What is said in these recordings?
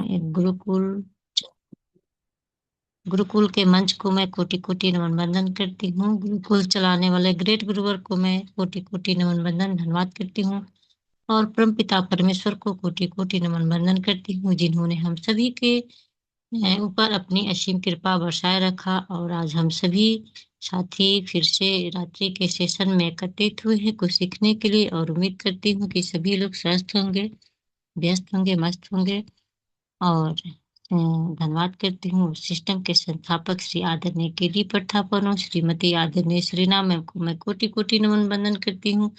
एक गुरुकुल के मंच को मैं कोटि कोटि नमन वंदन करती हूँ। गुरुकुल चलाने वाले ग्रेट गुरुवर को मैं कोटि कोटि नमन वंदन धन्यवाद करती हूँ। और परमपिता परमेश्वर को कोटि कोटि नमन वंदन करती हूँ, जिन्होंने हम सभी के ऊपर अपनी असीम कृपा बरसाए रखा। और आज हम सभी साथी फिर से रात्रि के सेशन में एकत्रित हुए हैं कुछ सीखने के लिए, और उम्मीद करती हूँ कि सभी लोग स्वस्थ होंगे, व्यस्त होंगे, मस्त होंगे। और धन्यवाद करती हूँ सिस्टम के संस्थापक श्री आदरणीय केडी प्रथापन और श्रीमती आदरणीय श्रीना मैम को मैं कोटि कोटि नमन वंदन करती हूँ,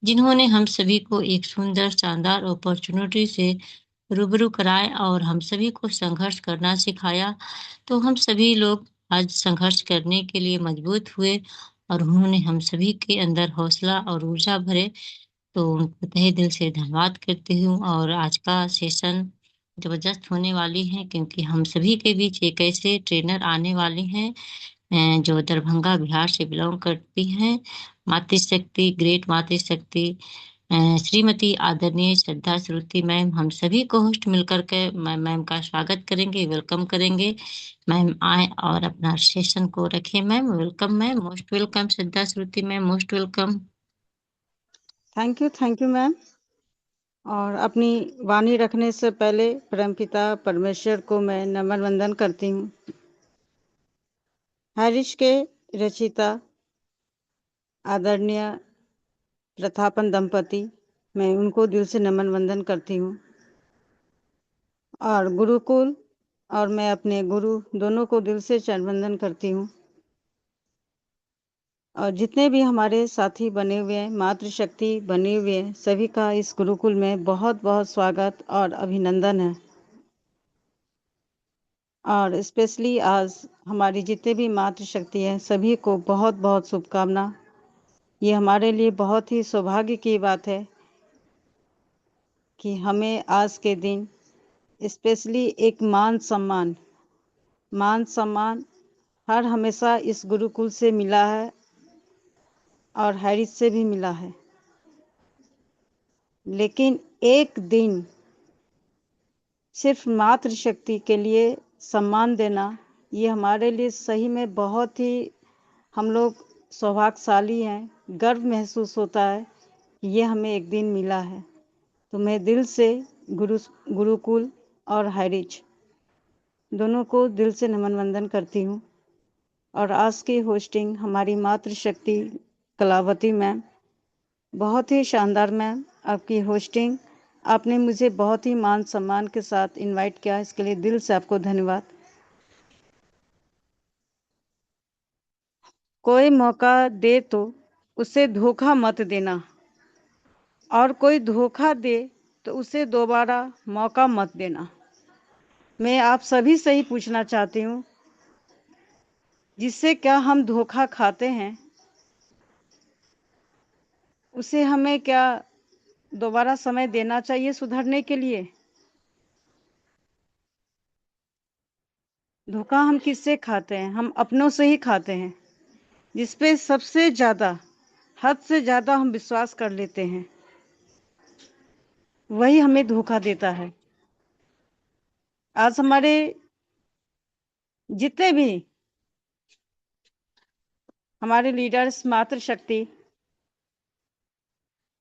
जिन्होंने हम सभी को एक सुंदर शानदार अपॉर्चुनिटी से रूबरू कराए और हम सभी को संघर्ष करना सिखाया। तो हम सभी लोग आज संघर्ष करने के लिए मजबूत हुए, और उन्होंने हम सभी के अंदर हौसला और ऊर्जा भरे। तो उनको तहे दिल से धन्यवाद करती हूँ। और आज का सेशन जबरदस्त होने वाली है, क्योंकि हम सभी के बीच एक ऐसे ट्रेनर आने वाले हैं जो दरभंगा बिहार से बिलोंग करती हैं। मातृशक्ति, ग्रेट मातृशक्ति श्रीमती आदरणीय श्रद्धा श्रुति मैम, हम सभी को होस्ट मिलकर के मैम का स्वागत करेंगे, वेलकम करेंगे। मैम आए और अपना सेशन को रखें। Ma'am welcome, ma'am most welcome. Shraddha Shruti ma'am most welcome. Thank you ma'am. और अपनी वाणी रखने से पहले परमपिता परमेश्वर को मैं नमन वंदन करती हूँ। हरीश के रचिता आदरणीय प्रथापन दंपति, मैं उनको दिल से नमन वंदन करती हूँ। और गुरुकुल और मैं अपने गुरु दोनों को दिल से चरण वंदन करती हूँ। और जितने भी हमारे साथी बने हुए हैं, मातृशक्ति बने हुए हैं, सभी का इस गुरुकुल में बहुत बहुत स्वागत और अभिनंदन है। और स्पेशली आज हमारी जितने भी मातृशक्ति हैं, सभी को बहुत बहुत शुभकामना। ये हमारे लिए बहुत ही सौभाग्य की बात है कि हमें आज के दिन स्पेशली एक मान सम्मान हर हमेशा इस गुरुकुल से मिला है और हैरिस से भी मिला है। लेकिन एक दिन सिर्फ मातृशक्ति के लिए सम्मान देना, ये हमारे लिए सही में बहुत ही हम लोग सौभाग्यशाली हैं। गर्व महसूस होता है कि ये हमें एक दिन मिला है। तो मैं दिल से गुरुकुल और हैरिज दोनों को दिल से नमन वंदन करती हूँ। और आज की होस्टिंग हमारी मातृशक्ति कलावती मैम, बहुत ही शानदार मैम आपकी होस्टिंग। आपने मुझे बहुत ही मान सम्मान के साथ इनवाइट किया, इसके लिए दिल से आपको धन्यवाद। कोई मौका दे तो उसे धोखा मत देना, और कोई धोखा दे तो उसे दोबारा मौका मत देना। मैं आप सभी से ही पूछना चाहती हूँ, जिससे क्या हम धोखा खाते हैं, उसे हमें क्या दोबारा समय देना चाहिए सुधरने के लिए? धोखा हम किससे खाते हैं? हम अपनों से ही खाते हैं, जिसपे सबसे ज्यादा, हद से ज्यादा हम विश्वास कर लेते हैं, वही हमें धोखा देता है। आज हमारे जितने भी हमारे लीडर्स मातृशक्ति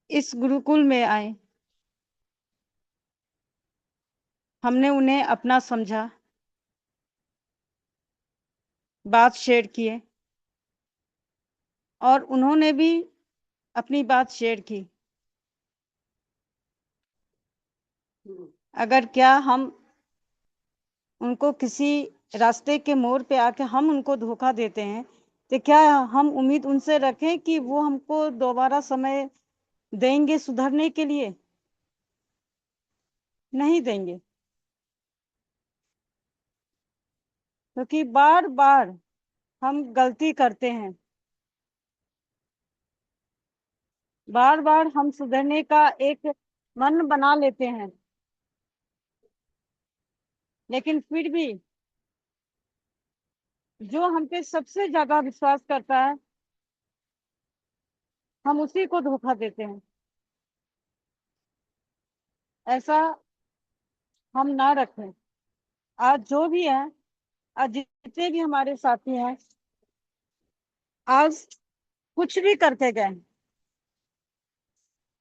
इस गुरुकुल में आए, हमने उन्हें अपना समझा, बात शेयर किए, और उन्होंने भी अपनी बात शेयर की। अगर क्या हम उनको किसी रास्ते के मोड़ पे आके हम उनको धोखा देते हैं, तो क्या हम उम्मीद उनसे रखें कि वो हमको दोबारा समय देंगे सुधरने के लिए? नहीं देंगे, क्योंकि बार बार हम गलती करते हैं, बार बार हम सुधरने का एक मन बना लेते हैं, लेकिन फिर भी जो हम पे सबसे ज्यादा विश्वास करता है, हम उसी को धोखा देते हैं। ऐसा हम ना रखें। आज जो भी है, आज जितने भी हमारे साथी हैं, आज कुछ भी करके गए,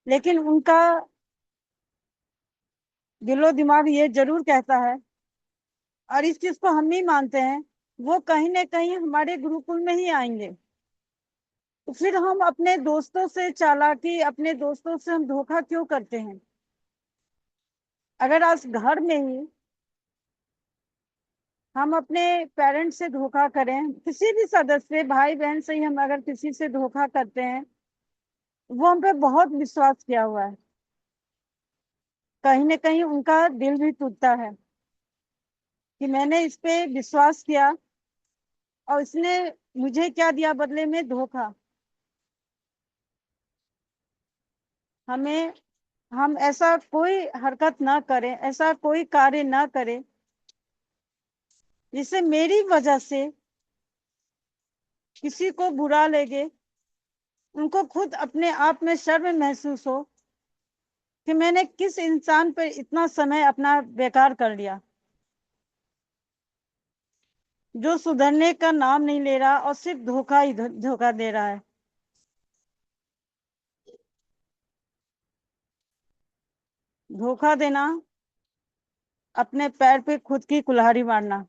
लेकिन उनका दिलो दिमाग ये जरूर कहता है, और इस चीज को हम नहीं मानते हैं, वो कहीं ना कहीं हमारे गुरुकुल में ही आएंगे। तो फिर हम अपने दोस्तों से चालाकी, अपने दोस्तों से हम धोखा क्यों करते हैं? अगर आज घर में ही हम अपने पेरेंट्स से धोखा करें, किसी भी सदस्य भाई बहन से ही हम अगर किसी से धोखा करते हैं, वो हम पे बहुत विश्वास किया हुआ है, कहीं ना कहीं उनका दिल भी टूटता है कि मैंने इस पे विश्वास किया और इसने मुझे क्या दिया बदले में? धोखा। हमें हम ऐसा कोई हरकत ना करें, ऐसा कोई कार्य ना करें जिससे मेरी वजह से किसी को बुरा लगे, उनको खुद अपने आप में शर्म महसूस हो कि मैंने किस इंसान पर इतना समय अपना बेकार कर लिया, जो सुधरने का नाम नहीं ले रहा और सिर्फ धोखा ही धोखा दे रहा है। धोखा देना, अपने पैर पे खुद की कुल्हाड़ी मारना।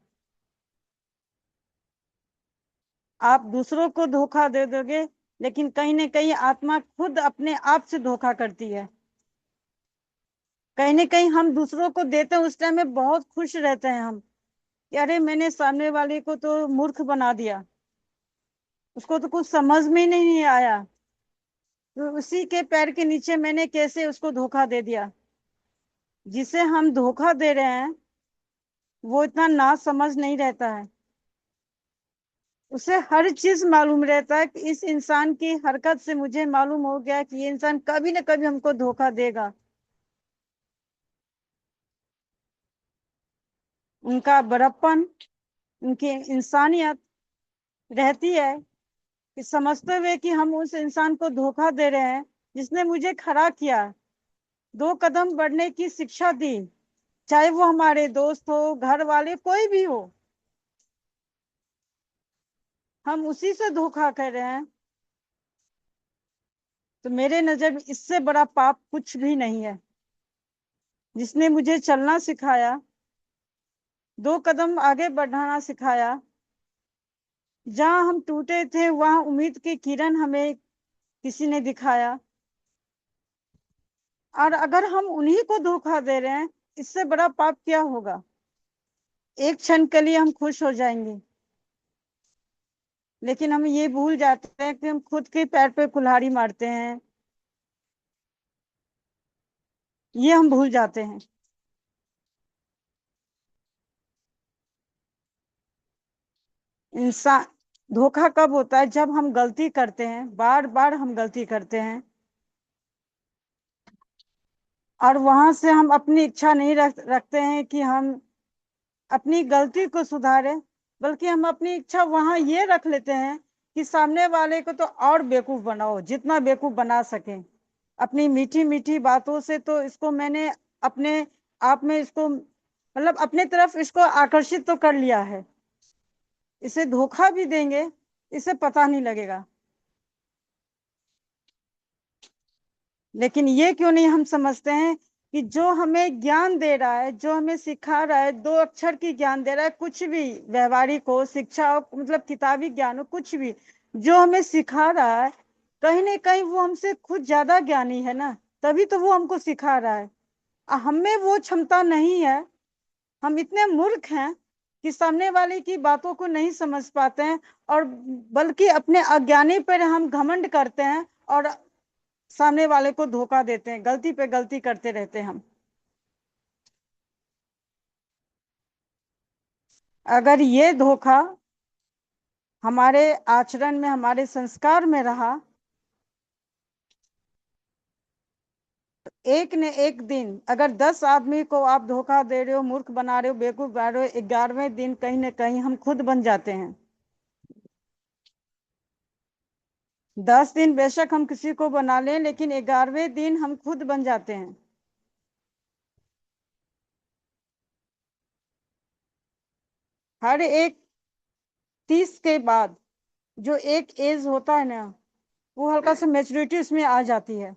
आप दूसरों को धोखा दे दोगे, लेकिन कहीं ना कहीं आत्मा खुद अपने आप से धोखा करती है। कहीं ना कहीं हम दूसरों को देते हैं, उस टाइम में बहुत खुश रहते हैं हम कि अरे मैंने सामने वाले को तो मूर्ख बना दिया, उसको तो कुछ समझ में ही नहीं आया, तो उसी के पैर के नीचे मैंने कैसे उसको धोखा दे दिया। जिसे हम धोखा दे रहे हैं वो इतना ना समझ नहीं रहता है, उसे हर चीज मालूम रहता है कि इस इंसान की हरकत से मुझे मालूम हो गया कि ये इंसान कभी ना कभी हमको धोखा देगा। उनका बड़प्पन, उनकी इंसानियत रहती है कि समझते हुए कि हम उस इंसान को धोखा दे रहे हैं जिसने मुझे खड़ा किया, दो कदम बढ़ने की शिक्षा दी, चाहे वो हमारे दोस्त हो, घर वाले, कोई भी हो, हम उसी से धोखा कर रहे हैं। तो मेरे नजर में इससे बड़ा पाप कुछ भी नहीं है। जिसने मुझे चलना सिखाया, दो कदम आगे बढ़ाना सिखाया, जहां हम टूटे थे वहां उम्मीद की किरण हमें किसी ने दिखाया, और अगर हम उन्हीं को धोखा दे रहे हैं, इससे बड़ा पाप क्या होगा? एक क्षण के लिए हम खुश हो जाएंगे, लेकिन हम ये भूल जाते हैं कि हम खुद के पैर पे कुल्हाड़ी मारते हैं, ये हम भूल जाते हैं। इंसान धोखा कब होता है? जब हम गलती करते हैं, बार बार हम गलती करते हैं, और वहां से हम अपनी इच्छा नहीं रखते हैं कि हम अपनी गलती को सुधारें, बल्कि हम अपनी इच्छा वहां ये रख लेते हैं कि सामने वाले को तो और बेवकूफ बनाओ, जितना बेवकूफ बना सके अपनी मीठी मीठी बातों से। तो इसको मैंने अपने आप में इसको मतलब अपने तरफ इसको आकर्षित तो कर लिया है, इसे धोखा भी देंगे, इसे पता नहीं लगेगा। लेकिन ये क्यों नहीं हम समझते हैं कि जो हमें ज्ञान दे रहा है, जो हमें सिखा रहा है, दो अक्षर की ज्ञान दे रहा है, कुछ भी व्यवहारिक हो, शिक्षा हो, मतलब किताबी ज्ञान हो, कुछ भी जो हमें सिखा रहा है, कहीं ना कहीं वो हमसे खुद ज्यादा ज्ञानी है ना, तभी तो वो हमको सिखा रहा है। हमें वो क्षमता नहीं है, हम इतने मूर्ख हैं कि सामने वाले की बातों को नहीं समझ पाते हैं, और बल्कि अपने अज्ञानी पर हम घमंड करते हैं और सामने वाले को धोखा देते हैं, गलती पे गलती करते रहते हैं हम। अगर ये धोखा हमारे आचरण में, हमारे संस्कार में रहा, एक ने एक दिन अगर 10 आदमी को आप धोखा दे रहे हो, मूर्ख बना रहे हो, बेवकूफ बना रहे हो, 11वें दिन कहीं ना कहीं हम खुद बन जाते हैं। 10 दिन बेशक हम किसी को बना लें, लेकिन 11वें दिन हम खुद बन जाते हैं। हर एक 30 के बाद जो एक एज होता है ना, वो हल्का सा मेच्योरिटी उसमें आ जाती है।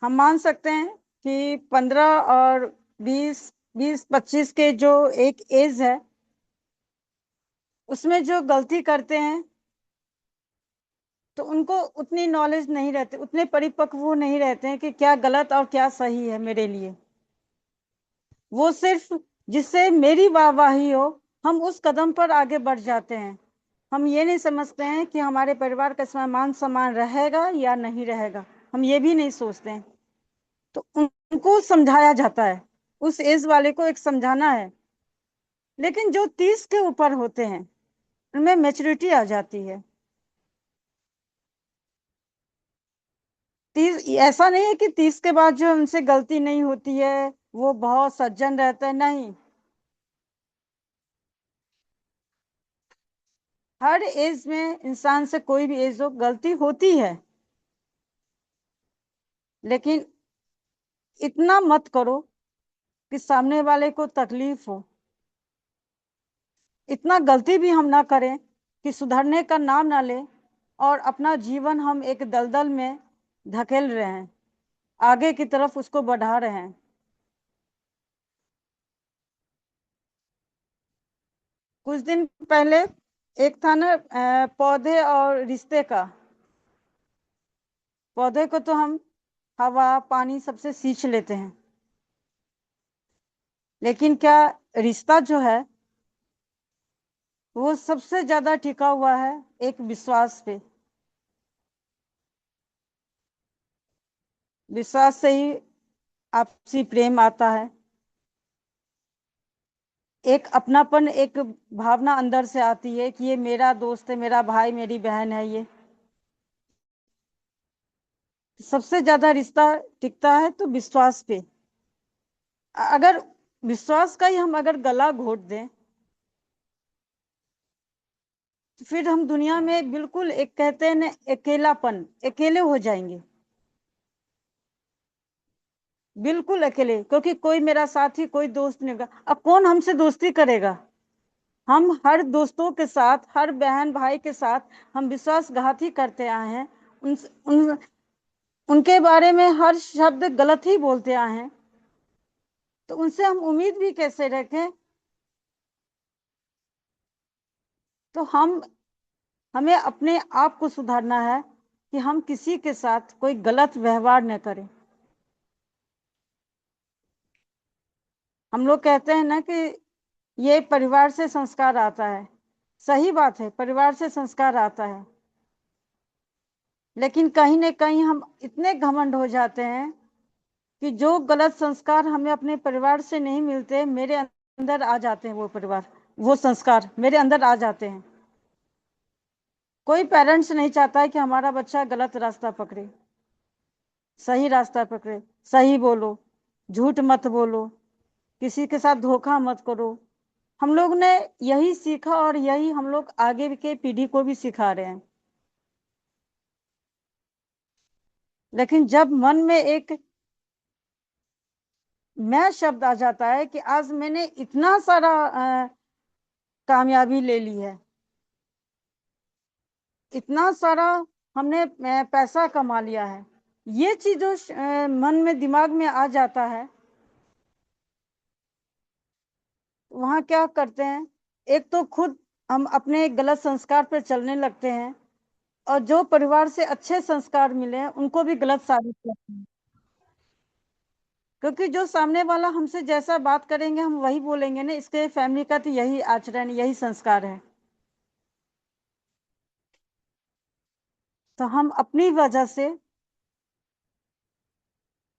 हम मान सकते हैं कि 15 और 20 25 के जो एक एज है, उसमें जो गलती करते हैं तो उनको उतनी नॉलेज नहीं रहती, उतने परिपक्व वो नहीं रहते हैं कि क्या गलत और क्या सही है मेरे लिए। वो सिर्फ जिससे मेरी वाहवाही हो, हम उस कदम पर आगे बढ़ जाते हैं। हम ये नहीं समझते हैं कि हमारे परिवार का इसमें मान सम्मान रहेगा या नहीं रहेगा, हम ये भी नहीं सोचते हैं। तो उनको समझाया जाता है, उस एज वाले को एक समझाना है। लेकिन जो 30 के ऊपर होते हैं, उनमें मेच्योरिटी आ जाती है। 30 ऐसा नहीं है कि 30 के बाद जो उनसे गलती नहीं होती है, वो बहुत सज्जन रहता है, नहीं। हर एज में इंसान से, कोई भी एज हो, गलती होती है। लेकिन इतना मत करो कि सामने वाले को तकलीफ हो। इतना गलती भी हम ना करें कि सुधरने का नाम ना ले और अपना जीवन हम एक दलदल में धकेल रहे हैं, आगे की तरफ उसको बढ़ा रहे हैं। कुछ दिन पहले एक था ना, पौधे और रिश्ते का। पौधे को तो हम हवा पानी सबसे सींच लेते हैं, लेकिन क्या रिश्ता जो है वो सबसे ज्यादा टिका हुआ है एक विश्वास पे। विश्वास से ही आपसी प्रेम आता है, एक अपनापन, एक भावना अंदर से आती है कि ये मेरा दोस्त है, मेरा भाई मेरी बहन है। ये सबसे ज्यादा रिश्ता टिकता है तो विश्वास पे। अगर विश्वास का ही हम अगर गला घोट दें, तो फिर हम दुनिया में बिल्कुल, एक कहते हैं ना, अकेलापन, अकेले हो जाएंगे। बिल्कुल अकेले, क्योंकि कोई मेरा साथी, कोई दोस्त नहीं होगा। अब कौन हमसे दोस्ती करेगा? हम हर दोस्तों के साथ, हर बहन भाई के साथ हम विश्वासघात ही करते आए हैं। उन, उन उनके बारे में हर शब्द गलत ही बोलते आए हैं। तो उनसे हम उम्मीद भी कैसे रखें? तो हमें अपने आप को सुधारना है कि हम किसी के साथ कोई गलत व्यवहार न करें। हम लोग कहते हैं ना कि ये परिवार से संस्कार आता है। सही बात है, परिवार से संस्कार आता है। लेकिन कहीं ना कहीं हम इतने घमंड हो जाते हैं कि जो गलत संस्कार हमें अपने परिवार से नहीं मिलते, मेरे अंदर आ जाते हैं। वो परिवार, वो संस्कार मेरे अंदर आ जाते हैं। कोई पेरेंट्स नहीं चाहता है कि हमारा बच्चा गलत रास्ता पकड़े, सही रास्ता पकड़े। सही बोलो, झूठ मत बोलो, किसी के साथ धोखा मत करो। हम लोग ने यही सीखा और यही हम लोग आगे के पीढ़ी को भी सिखा रहे हैं। लेकिन जब मन में एक मैं शब्द आ जाता है कि आज मैंने इतना सारा कामयाबी ले ली है, इतना सारा हमने पैसा कमा लिया है, ये चीज जो मन में दिमाग में आ जाता है, वहां क्या करते हैं? एक तो खुद हम अपने गलत संस्कार पर चलने लगते हैं, और जो परिवार से अच्छे संस्कार मिले हैं उनको भी गलत साबित करते हैं। क्योंकि जो सामने वाला हमसे जैसा बात करेंगे हम वही बोलेंगे ना, इसके फैमिली का तो यही आचरण, यही संस्कार है। तो हम अपनी वजह से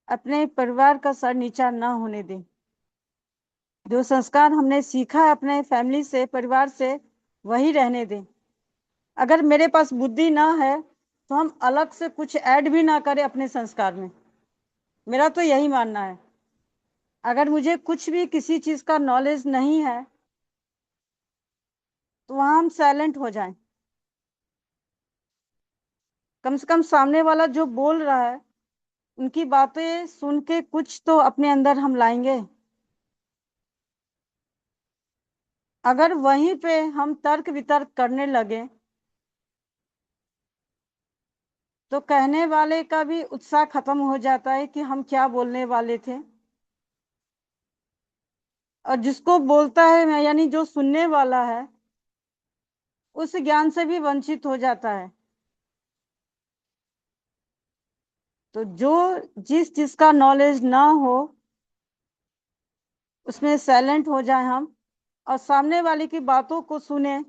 अपने परिवार का सर नीचा ना होने दें। जो संस्कार हमने सीखा है अपने फैमिली से, परिवार से, वही रहने दें। अगर मेरे पास बुद्धि ना है तो हम अलग से कुछ ऐड भी ना करें अपने संस्कार में। मेरा तो यही मानना है। अगर मुझे कुछ भी किसी चीज का नॉलेज नहीं है, तो वहां हम साइलेंट हो जाएं। कम से कम सामने वाला जो बोल रहा है, उनकी बातें सुन के कुछ तो अपने अंदर हम लाएंगे। अगर वहीं पे हम तर्क वितर्क करने लगे तो कहने वाले का भी उत्साह खत्म हो जाता है कि हम क्या बोलने वाले थे, और जिसको बोलता है मैं यानी जो सुनने वाला है उस ज्ञान से भी वंचित हो जाता है। तो जो जिस जिसका नॉलेज ना हो उसमें साइलेंट हो जाए हम, और सामने वाले की बातों को सुने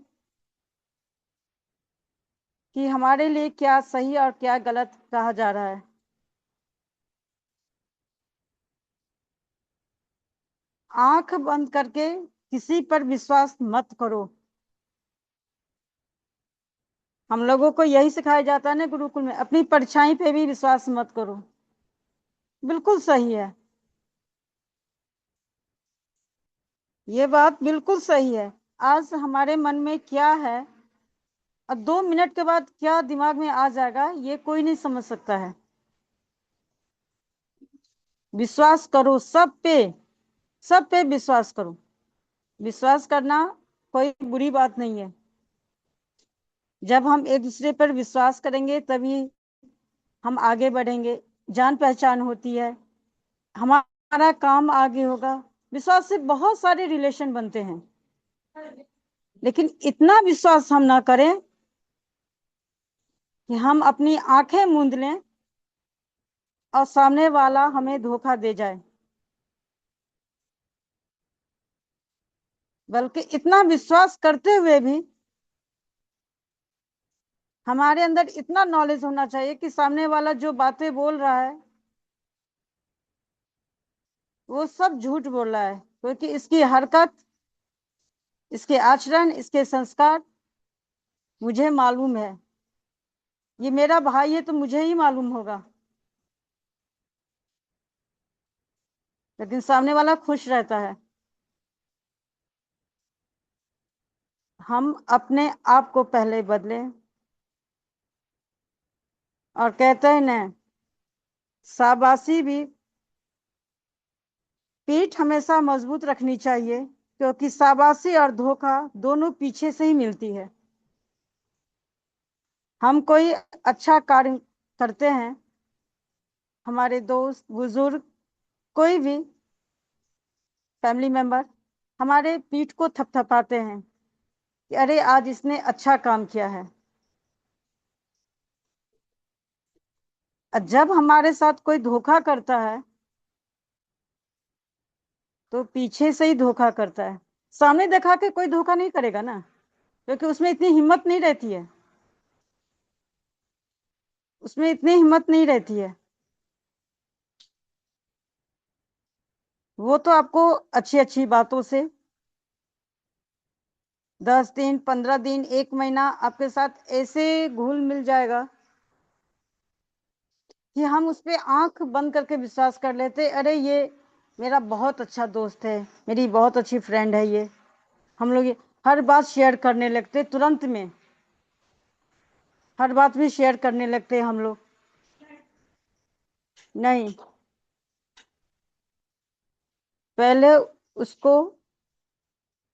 कि हमारे लिए क्या सही और क्या गलत कहा जा रहा है। आंख बंद करके किसी पर विश्वास मत करो। हम लोगों को यही सिखाया जाता है ना गुरुकुल में, अपनी परछाई पे भी विश्वास मत करो। बिल्कुल सही है, ये बात बिल्कुल सही है। आज हमारे मन में क्या है और 2 मिनट के बाद क्या दिमाग में आ जाएगा ये कोई नहीं समझ सकता है। विश्वास करो सब पे विश्वास करो। विश्वास करना कोई बुरी बात नहीं है। जब हम एक दूसरे पर विश्वास करेंगे तभी हम आगे बढ़ेंगे, जान पहचान होती है, हमारा काम आगे होगा। विश्वास से बहुत सारे रिलेशन बनते हैं, लेकिन इतना विश्वास हम ना करें कि हम अपनी आंखें मूंद लें और सामने वाला हमें धोखा दे जाए। बल्कि इतना विश्वास करते हुए भी हमारे अंदर इतना नॉलेज होना चाहिए कि सामने वाला जो बातें बोल रहा है वो सब झूठ बोल रहा है, क्योंकि इसकी हरकत, इसके आचरण, इसके संस्कार मुझे मालूम है। ये मेरा भाई है तो मुझे ही मालूम होगा। लेकिन सामने वाला खुश रहता है। हम अपने आप को पहले बदलें, और कहते हैं ना, शाबाशी भी पीठ हमेशा मजबूत रखनी चाहिए, क्योंकि शाबाशी और धोखा दोनों पीछे से ही मिलती है। हम कोई अच्छा कार्य करते हैं, हमारे दोस्त बुजुर्ग कोई भी फैमिली मेंबर हमारे पीठ को थपथपाते हैं कि अरे आज इसने अच्छा काम किया है। और जब हमारे साथ कोई धोखा करता है तो पीछे से ही धोखा करता है। सामने दिखा के कोई धोखा नहीं करेगा ना, क्योंकि उसमें इतनी हिम्मत नहीं रहती है, उसमें इतनी हिम्मत नहीं रहती है। वो तो आपको अच्छी अच्छी बातों से 10 दिन 15 दिन 1 महीना आपके साथ ऐसे घुल मिल जाएगा कि हम उस पर आंख बंद करके विश्वास कर लेते, अरे ये मेरा बहुत अच्छा दोस्त है, मेरी बहुत अच्छी फ्रेंड है ये। हम लोग ये हर बात शेयर करने लगते तुरंत में, हर बात भी शेयर करने लगते हम लोग। नहीं, पहले उसको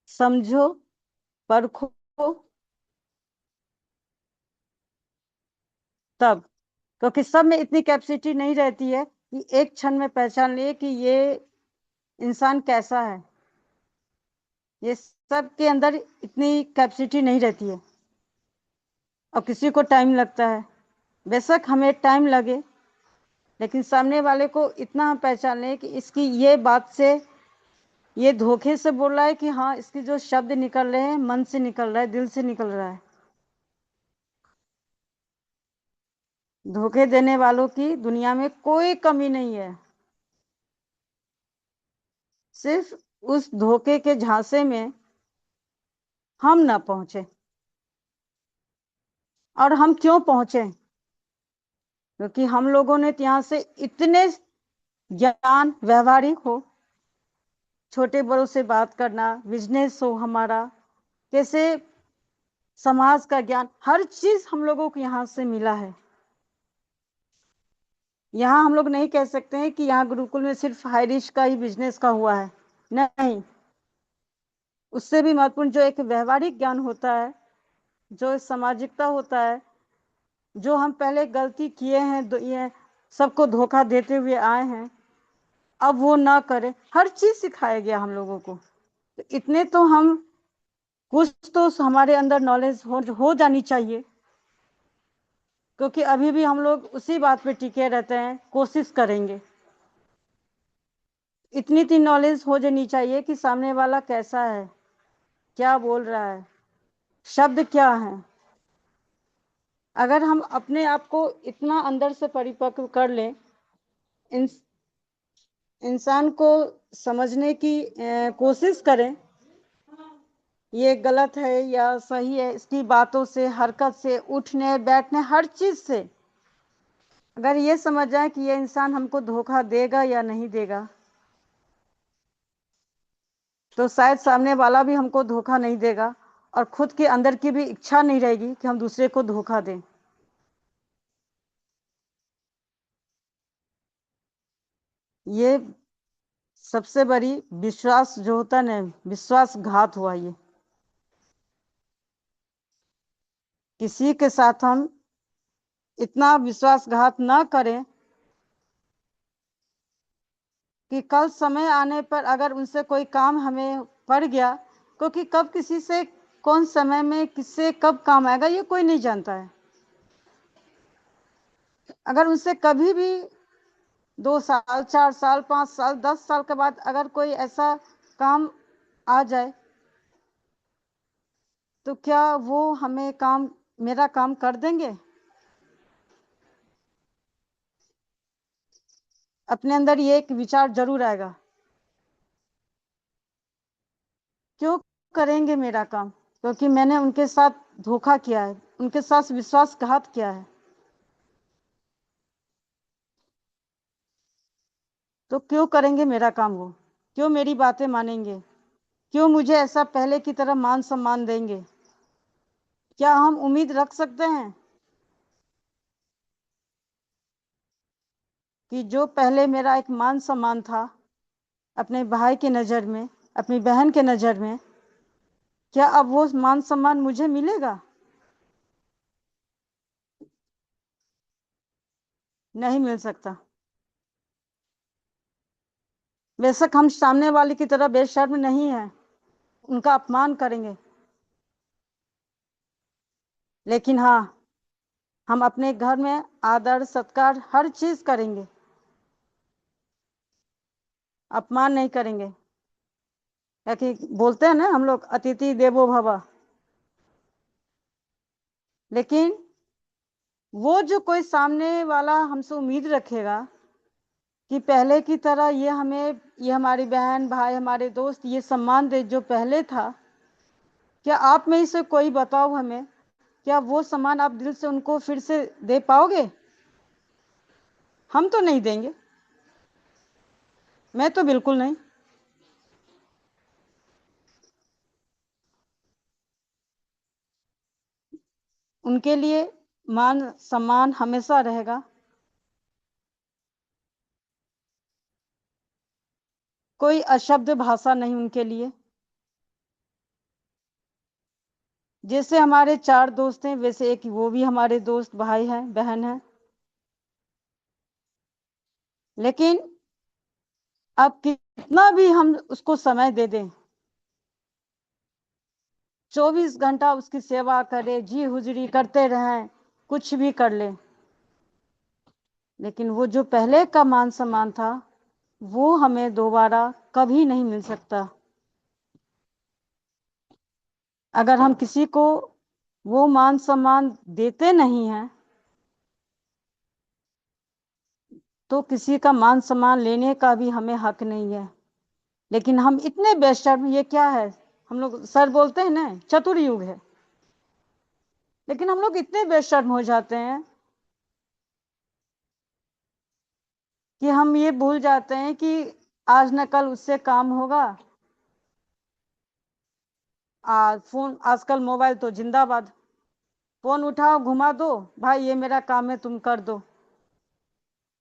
समझो, परखो, तब। क्योंकि सब में इतनी कैपेसिटी नहीं रहती है कि एक क्षण में पहचान लिए कि ये इंसान कैसा है। ये सब के अंदर इतनी कैपेसिटी नहीं रहती है, और किसी को टाइम लगता है। बेशक हमें टाइम लगे, लेकिन सामने वाले को इतना हम पहचान लें कि इसकी ये बात से, ये धोखे से बोल रहा है कि हाँ इसके जो शब्द निकल रहे हैं मन से निकल रहा है, दिल से निकल रहा है। धोखे देने वालों की दुनिया में कोई कमी नहीं है। सिर्फ उस धोखे के झांसे में हम ना पहुंचे। और हम क्यों पहुंचे? क्योंकि हम लोगों ने यहाँ से इतने ज्ञान व्यवहारिक हो, छोटे बड़ों से बात करना, बिजनेस हो हमारा, कैसे समाज का ज्ञान, हर चीज हम लोगों को यहाँ से मिला है। यहाँ हम लोग नहीं कह सकते हैं कि यहाँ गुरुकुल में सिर्फ हाई रिस्क का ही बिजनेस का हुआ है, नहीं। उससे भी महत्वपूर्ण जो एक व्यवहारिक ज्ञान होता है, जो सामाजिकता होता है, जो हम पहले गलती किए हैं, ये सबको धोखा देते हुए आए हैं, अब वो ना करें, हर चीज सिखाया गया हम लोगों को। तो इतने तो हम कुछ तो हमारे अंदर नॉलेज हो जानी चाहिए, क्योंकि अभी भी हम लोग उसी बात पे टिके रहते हैं, कोशिश करेंगे। इतनी सी नॉलेज हो जानी चाहिए कि सामने वाला कैसा है, क्या बोल रहा है, शब्द क्या है। अगर हम अपने आप को इतना अंदर से परिपक्व कर लें, इंसान को समझने की कोशिश करें, ये गलत है या सही है, इसकी बातों से, हरकत से, उठने बैठने, हर चीज से अगर ये समझ जाए कि ये इंसान हमको धोखा देगा या नहीं देगा, तो शायद सामने वाला भी हमको धोखा नहीं देगा, और खुद के अंदर की भी इच्छा नहीं रहेगी कि हम दूसरे को धोखा दें। ये सबसे बड़ी विश्वास जो होता है ना, विश्वासघात हुआ। ये किसी के साथ हम इतना विश्वासघात ना करें कि कल समय आने पर अगर उनसे कोई काम हमें पड़ गया, क्योंकि कब किसी से कौन समय में किससे कब काम आएगा ये कोई नहीं जानता है। अगर उनसे कभी भी 2 साल, 4 साल, 5 साल, 10 साल के बाद अगर कोई ऐसा काम आ जाए, तो क्या वो हमें काम, मेरा काम कर देंगे? अपने अंदर ये एक विचार जरूर आएगा, क्यों करेंगे मेरा काम? क्योंकि मैंने उनके साथ धोखा किया है, उनके साथ विश्वासघात किया है, तो क्यों करेंगे मेरा काम वो? क्यों मेरी बातें मानेंगे? क्यों मुझे ऐसा पहले की तरह मान सम्मान देंगे? क्या हम उम्मीद रख सकते हैं कि जो पहले मेरा एक मान सम्मान था अपने भाई की नज़र में, अपनी बहन के नज़र में, क्या अब वो मान सम्मान मुझे मिलेगा? नहीं मिल सकता। बेशक हम सामने वाले की तरह बेशर्म नहीं है, उनका अपमान करेंगे, लेकिन हाँ, हम अपने घर में आदर सत्कार हर चीज करेंगे, अपमान नहीं करेंगे। क्योंकि बोलते हैं ना हम लोग, अतिथि देवो भव। लेकिन वो जो कोई सामने वाला हमसे उम्मीद रखेगा कि पहले की तरह ये हमें, ये हमारी बहन भाई हमारे दोस्त ये सम्मान दे जो पहले था, क्या आप में से कोई बताओ हमें, क्या वो सम्मान आप दिल से उनको फिर से दे पाओगे? हम तो नहीं देंगे, मैं तो बिल्कुल नहीं। उनके लिए मान सम्मान हमेशा रहेगा, कोई अशब्द भाषा नहीं उनके लिए। जैसे हमारे 4 दोस्त हैं, वैसे एक वो भी हमारे दोस्त भाई हैं, बहन है। लेकिन अब कितना भी हम उसको समय दे दें, 24 घंटा उसकी सेवा करें, जी हुजरी करते रहें, कुछ भी कर ले, लेकिन वो जो पहले का मान सम्मान था वो हमें दोबारा कभी नहीं मिल सकता। अगर हम किसी को वो मान सम्मान देते नहीं हैं, तो किसी का मान सम्मान लेने का भी हमें हक नहीं है। लेकिन हम इतने बेशर्म, ये क्या है, हम लोग सर बोलते हैं ना चतुर युग है, लेकिन हम लोग इतने बेशर्म हो जाते हैं कि हम ये भूल जाते हैं कि आज न कल उससे काम होगा। फोन, आजकल मोबाइल तो जिंदाबाद, फोन उठाओ घुमा दो, भाई ये मेरा काम है तुम कर दो।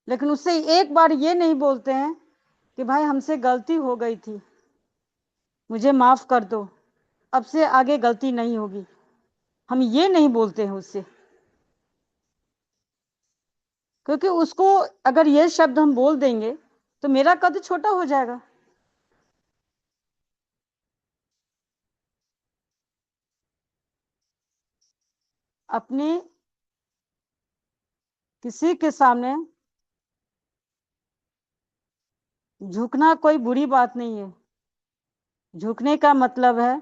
लेकिन उससे एक बार ये नहीं बोलते हैं कि भाई हमसे गलती हो गई थी, मुझे माफ कर दो। अब से आगे गलती नहीं होगी, हम ये नहीं बोलते हैं उससे, क्योंकि उसको अगर ये शब्द हम बोल देंगे तो मेरा कद छोटा हो जाएगा। अपने किसी के सामने झुकना कोई बुरी बात नहीं है। झुकने का मतलब है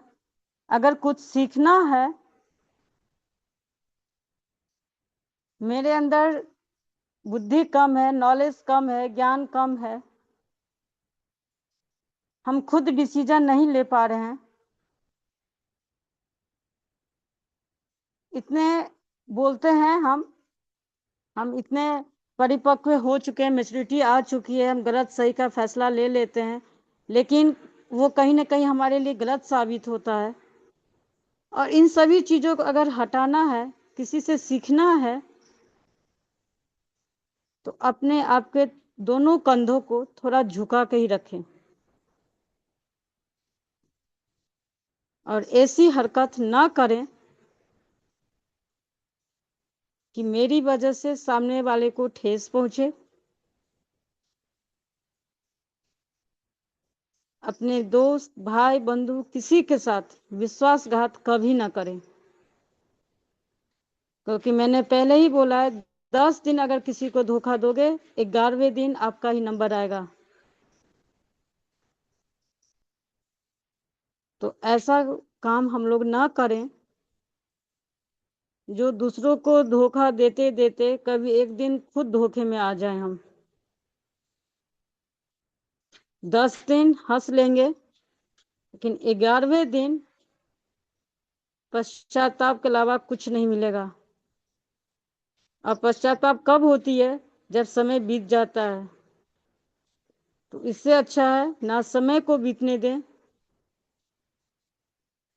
अगर कुछ सीखना है, मेरे अंदर बुद्धि कम है, नॉलेज कम है, ज्ञान कम है, हम खुद डिसीजन नहीं ले पा रहे हैं, इतने बोलते हैं हम इतने परिपक्व हो चुके हैं, मैच्योरिटी आ चुकी है, हम गलत सही का फैसला ले लेते हैं, लेकिन वो कहीं ना कहीं हमारे लिए गलत साबित होता है। और इन सभी चीज़ों को अगर हटाना है, किसी से सीखना है, तो अपने आप के दोनों कंधों को थोड़ा झुका के ही रखें और ऐसी हरकत ना करें कि मेरी वजह से सामने वाले को ठेस पहुंचे। अपने दोस्त, भाई, बंधु किसी के साथ विश्वासघात कभी ना करें, क्योंकि मैंने पहले ही बोला है 10 दिन अगर किसी को धोखा दोगे, 11वें दिन आपका ही नंबर आएगा। तो ऐसा काम हम लोग ना करें जो दूसरों को धोखा देते देते कभी एक दिन खुद धोखे में आ जाए। हम 10 दिन हंस लेंगे, लेकिन 11वें दिन पश्चाताप के अलावा कुछ नहीं मिलेगा। और पश्चाताप कब होती है? जब समय बीत जाता है। तो इससे अच्छा है ना समय को बीतने दें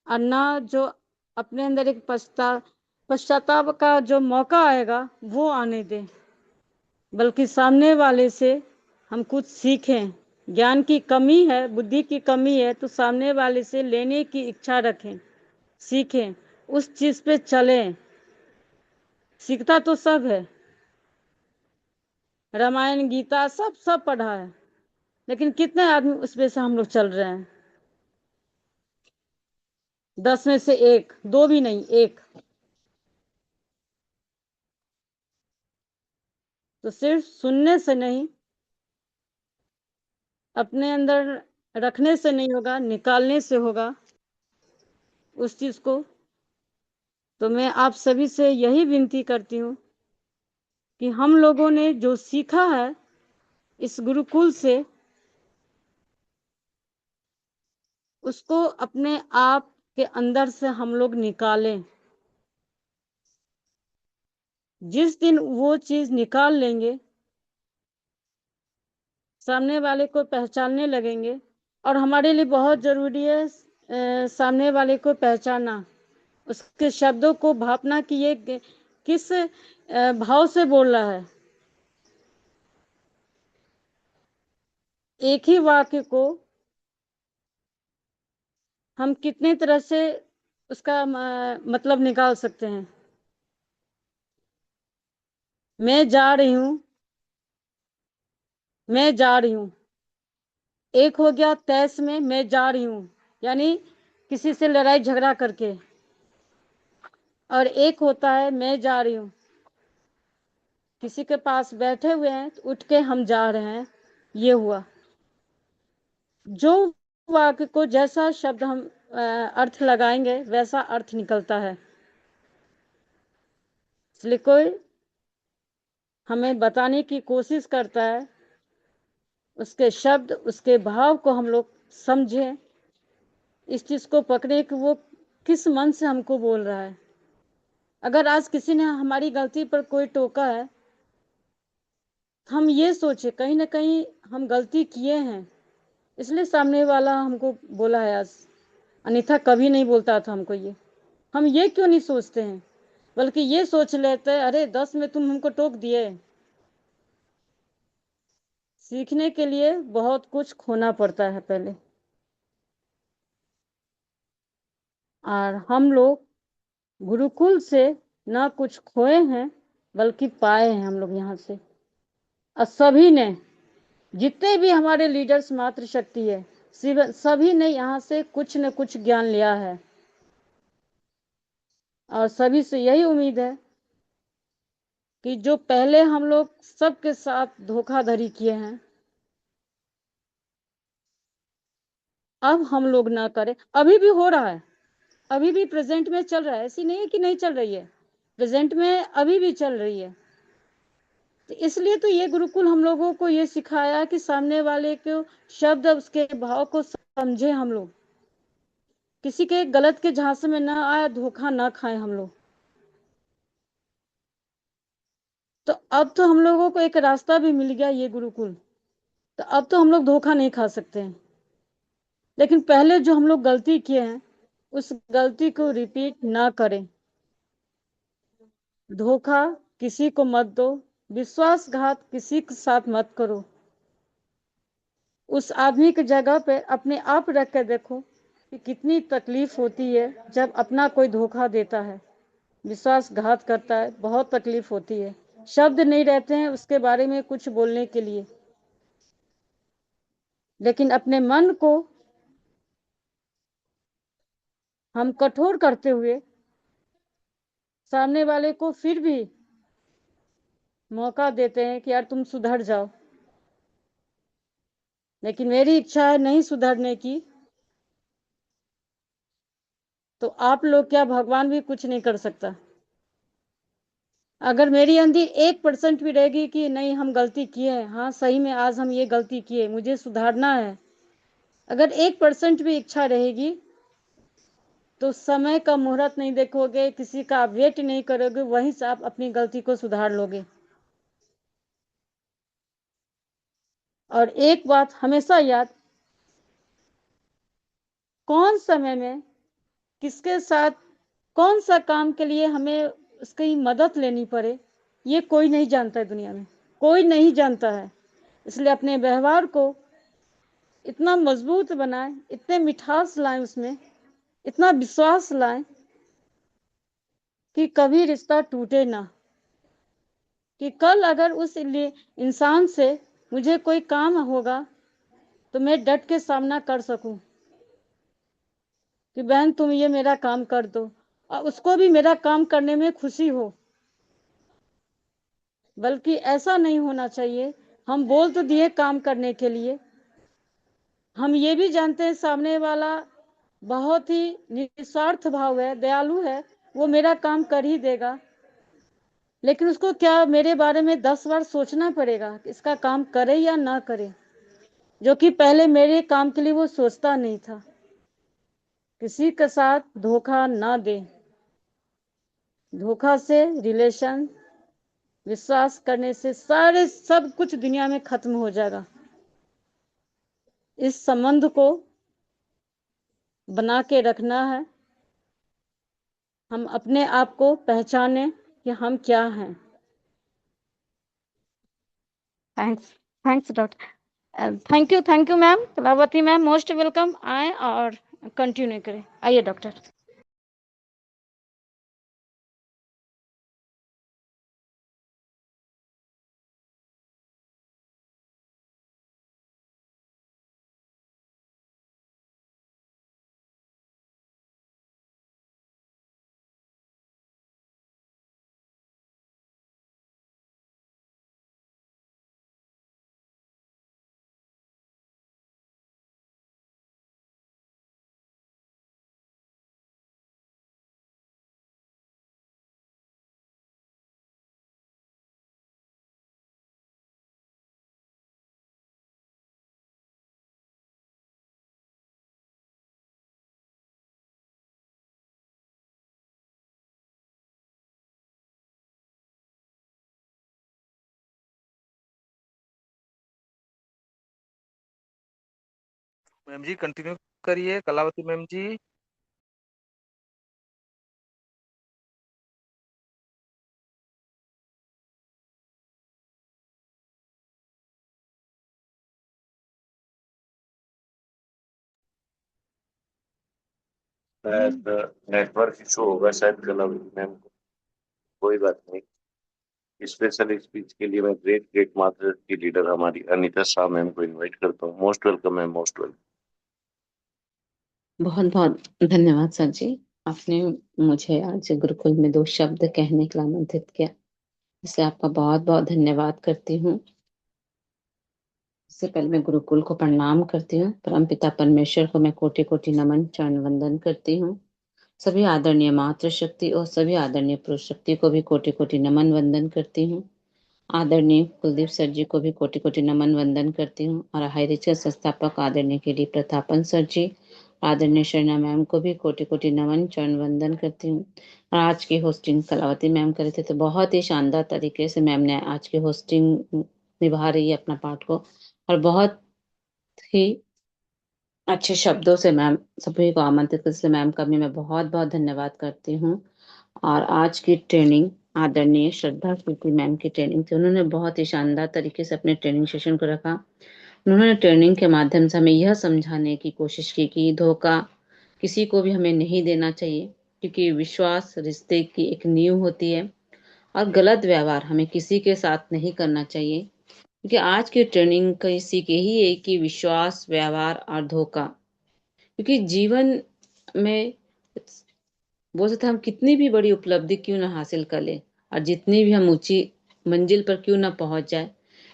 और ना जो अपने अंदर एक पश्चाताप का जो मौका आएगा वो आने दें, बल्कि सामने वाले से हम कुछ सीखें। ज्ञान की कमी है, बुद्धि की कमी है, तो सामने वाले से लेने की इच्छा रखें, सीखें, उस चीज पे चलें। सीखता तो सब है, रामायण गीता सब सब पढ़ा है, लेकिन कितने आदमी उस पे से हम लोग चल रहे हैं? 10 में से एक, दो भी नहीं, एक। तो सिर्फ सुनने से नहीं, अपने अंदर रखने से नहीं होगा, निकालने से होगा उस चीज को। तो मैं आप सभी से यही विनती करती हूँ कि हम लोगों ने जो सीखा है इस गुरुकुल से, उसको अपने आप के अंदर से हम लोग निकालें। जिस दिन वो चीज निकाल लेंगे, सामने वाले को पहचानने लगेंगे। और हमारे लिए बहुत जरूरी है सामने वाले को पहचानना, उसके शब्दों को भापना कि ये किस भाव से बोल रहा है। एक ही वाक्य को हम कितने तरह से उसका मतलब निकाल सकते हैं। मैं जा रही हूँ, मैं जा रही हूँ। एक हो गया तैस में मैं जा रही हूँ, यानी किसी से लड़ाई झगड़ा करके। और एक होता है मैं जा रही हूँ, किसी के पास बैठे हुए हैं तो उठ के हम जा रहे हैं, ये हुआ। जो वाक्य को जैसा शब्द हम अर्थ लगाएंगे वैसा अर्थ निकलता है। इसलिए कोई हमें बताने की कोशिश करता है, उसके शब्द, उसके भाव को हम लोग समझें, इस चीज को पकड़े कि वो किस मन से हमको बोल रहा है। अगर आज किसी ने हमारी गलती पर कोई टोका है, हम ये सोचे कहीं ना कहीं हम गलती किए हैं, इसलिए सामने वाला हमको बोला है आज, अन्यथा कभी नहीं बोलता था हमको ये। हम ये क्यों नहीं सोचते हैं, बल्कि ये सोच लेते हैं अरे 10 में तुम हमको टोक दिए। सीखने के लिए बहुत कुछ खोना पड़ता है पहले। और हम लोग गुरुकुल से ना कुछ खोए हैं बल्कि पाए हैं हम लोग यहाँ से। और सभी ने, जितने भी हमारे लीडर्स मातृशक्ति है, सभी ने यहाँ से कुछ न कुछ ज्ञान लिया है। और सभी से यही उम्मीद है कि जो पहले हम लोग सबके साथ धोखाधड़ी किए हैं, अब हम लोग ना करें। अभी भी हो रहा है, अभी भी प्रेजेंट में चल रहा है, ऐसी नहीं है कि नहीं चल रही है, प्रेजेंट में अभी भी चल रही है। तो इसलिए तो ये गुरुकुल हम लोगों को ये सिखाया कि सामने वाले को शब्द, उसके भाव को समझे हम लोग, किसी के गलत के झांसे में ना आए, धोखा ना खाए हम लोग। तो अब तो हम लोगों को एक रास्ता भी मिल गया, ये गुरुकुल। तो अब तो हम लोग धोखा नहीं खा सकते हैं। लेकिन पहले जो हम लोग गलती किए हैं, उस गलती को रिपीट ना करें। धोखा किसी को मत दो, विश्वासघात किसी के साथ मत करो। उस आदमी की जगह पे अपने आप रख कर देखो कि कितनी तकलीफ होती है जब अपना कोई धोखा देता है, विश्वासघात करता है। बहुत तकलीफ होती है, शब्द नहीं रहते हैं उसके बारे में कुछ बोलने के लिए। लेकिन अपने मन को हम कठोर करते हुए सामने वाले को फिर भी मौका देते हैं कि यार तुम सुधर जाओ। लेकिन मेरी इच्छा है नहीं सुधरने की, तो आप लोग क्या, भगवान भी कुछ नहीं कर सकता। अगर मेरी अंदर 1% भी रहेगी कि नहीं हम गलती किए हैं, हाँ सही में आज हम ये गलती किए, मुझे सुधारना है, अगर 1% भी इच्छा रहेगी, तो समय का मुहूर्त नहीं देखोगे, किसी का वेट नहीं करोगे, वहीं से आप अपनी गलती को सुधार लोगे। और एक बात हमेशा याद, कौन समय में किसके साथ कौन सा काम के लिए हमें उसकी मदद लेनी पड़े, ये कोई नहीं जानता है दुनिया में, कोई नहीं जानता है। इसलिए अपने व्यवहार को इतना मजबूत बनाएं, इतने मिठास लाएं, उसमें इतना विश्वास लाएं कि कभी रिश्ता टूटे ना। कि कल अगर उस इंसान से मुझे कोई काम होगा तो मैं डट के सामना कर सकूं कि बहन तुम ये मेरा काम कर दो, और उसको भी मेरा काम करने में खुशी हो। बल्कि ऐसा नहीं होना चाहिए, हम बोल तो दिए काम करने के लिए, हम ये भी जानते हैं सामने वाला बहुत ही निस्वार्थ भाव है, दयालु है, वो मेरा काम कर ही देगा। लेकिन उसको क्या मेरे बारे में 10 बार सोचना पड़ेगा कि इसका काम करे या ना करे, जो कि पहले मेरे काम के लिए वो सोचता नहीं था। किसी के साथ धोखा ना दे। धोखा से रिलेशन, विश्वास करने से सारे सब कुछ दुनिया में खत्म हो जाएगा। इस संबंध को बना के रखना है। हम अपने आप को पहचाने कि हम क्या हैं। Thanks, thanks doctor, thank you ma'am, Kalavati ma'am, most welcome. आए और कंटिन्यू करें, आइए डॉक्टर। मैम जी कंटिन्यू करिए, कलावती मैम जी। शायद नेटवर्क इशू होगा शायद कलावती मैम को। कोई बात नहीं। स्पेशल स्पीच के लिए मैं ग्रेट ग्रेट मादर की लीडर हमारी अनीता शाह मैम को इनवाइट करता हूँ। Most welcome ma'am, most welcome. बहुत बहुत धन्यवाद सर जी। आपने मुझे आज गुरुकुल में 2 शब्द कहने के लिए आमंत्रित किया, इसलिए आपका बहुत बहुत धन्यवाद करती हूँ। इससे पहले मैं गुरुकुल को प्रणाम करती हूँ। परम पिता परमेश्वर को मैं कोटि कोटि नमन चरण वंदन करती हूँ। सभी आदरणीय मातृशक्ति और सभी आदरणीय पुरुष शक्ति को भी कोटि कोटि नमन वंदन करती हूँ। आदरणीय कुलदीप सर जी को भी कोटि कोटि नमन वंदन करती हूँ। और हाईरिच के संस्थापक आदरणीय के डी प्रतापन सर जी, आदरणीय शरणा मैम को भी कोटि कोटि नमन चरण वंदन करती हूँ। और आज की होस्टिंग कलावती मैम करे थे, तो बहुत ही शानदार तरीके से मैम ने आज की होस्टिंग निभा रही है अपना पार्ट को, और बहुत ही अच्छे शब्दों से मैम सभी को आमंत्रित कर, इसलिए मैम का भी मैं बहुत बहुत धन्यवाद करती हूँ। और आज की ट्रेनिंग आदरणीय श्रद्धा कीर्ति मैम की ट्रेनिंग थी। उन्होंने बहुत ही शानदार तरीके से अपने ट्रेनिंग सेशन को रखा। उन्होंने ट्रेनिंग के माध्यम से हमें यह समझाने की कोशिश की कि धोखा किसी को भी हमें नहीं देना चाहिए, क्योंकि विश्वास रिश्ते की एक नींव होती है। और गलत व्यवहार हमें किसी के साथ नहीं करना चाहिए, क्योंकि आज की ट्रेनिंग का सीख यही है कि विश्वास, व्यवहार और धोखा, क्योंकि जीवन में बोल सकते हैं हम कितनी भी बड़ी उपलब्धि क्यों ना हासिल कर ले और जितनी भी हम ऊंची मंजिल पर क्यों ना पहुंच जाए,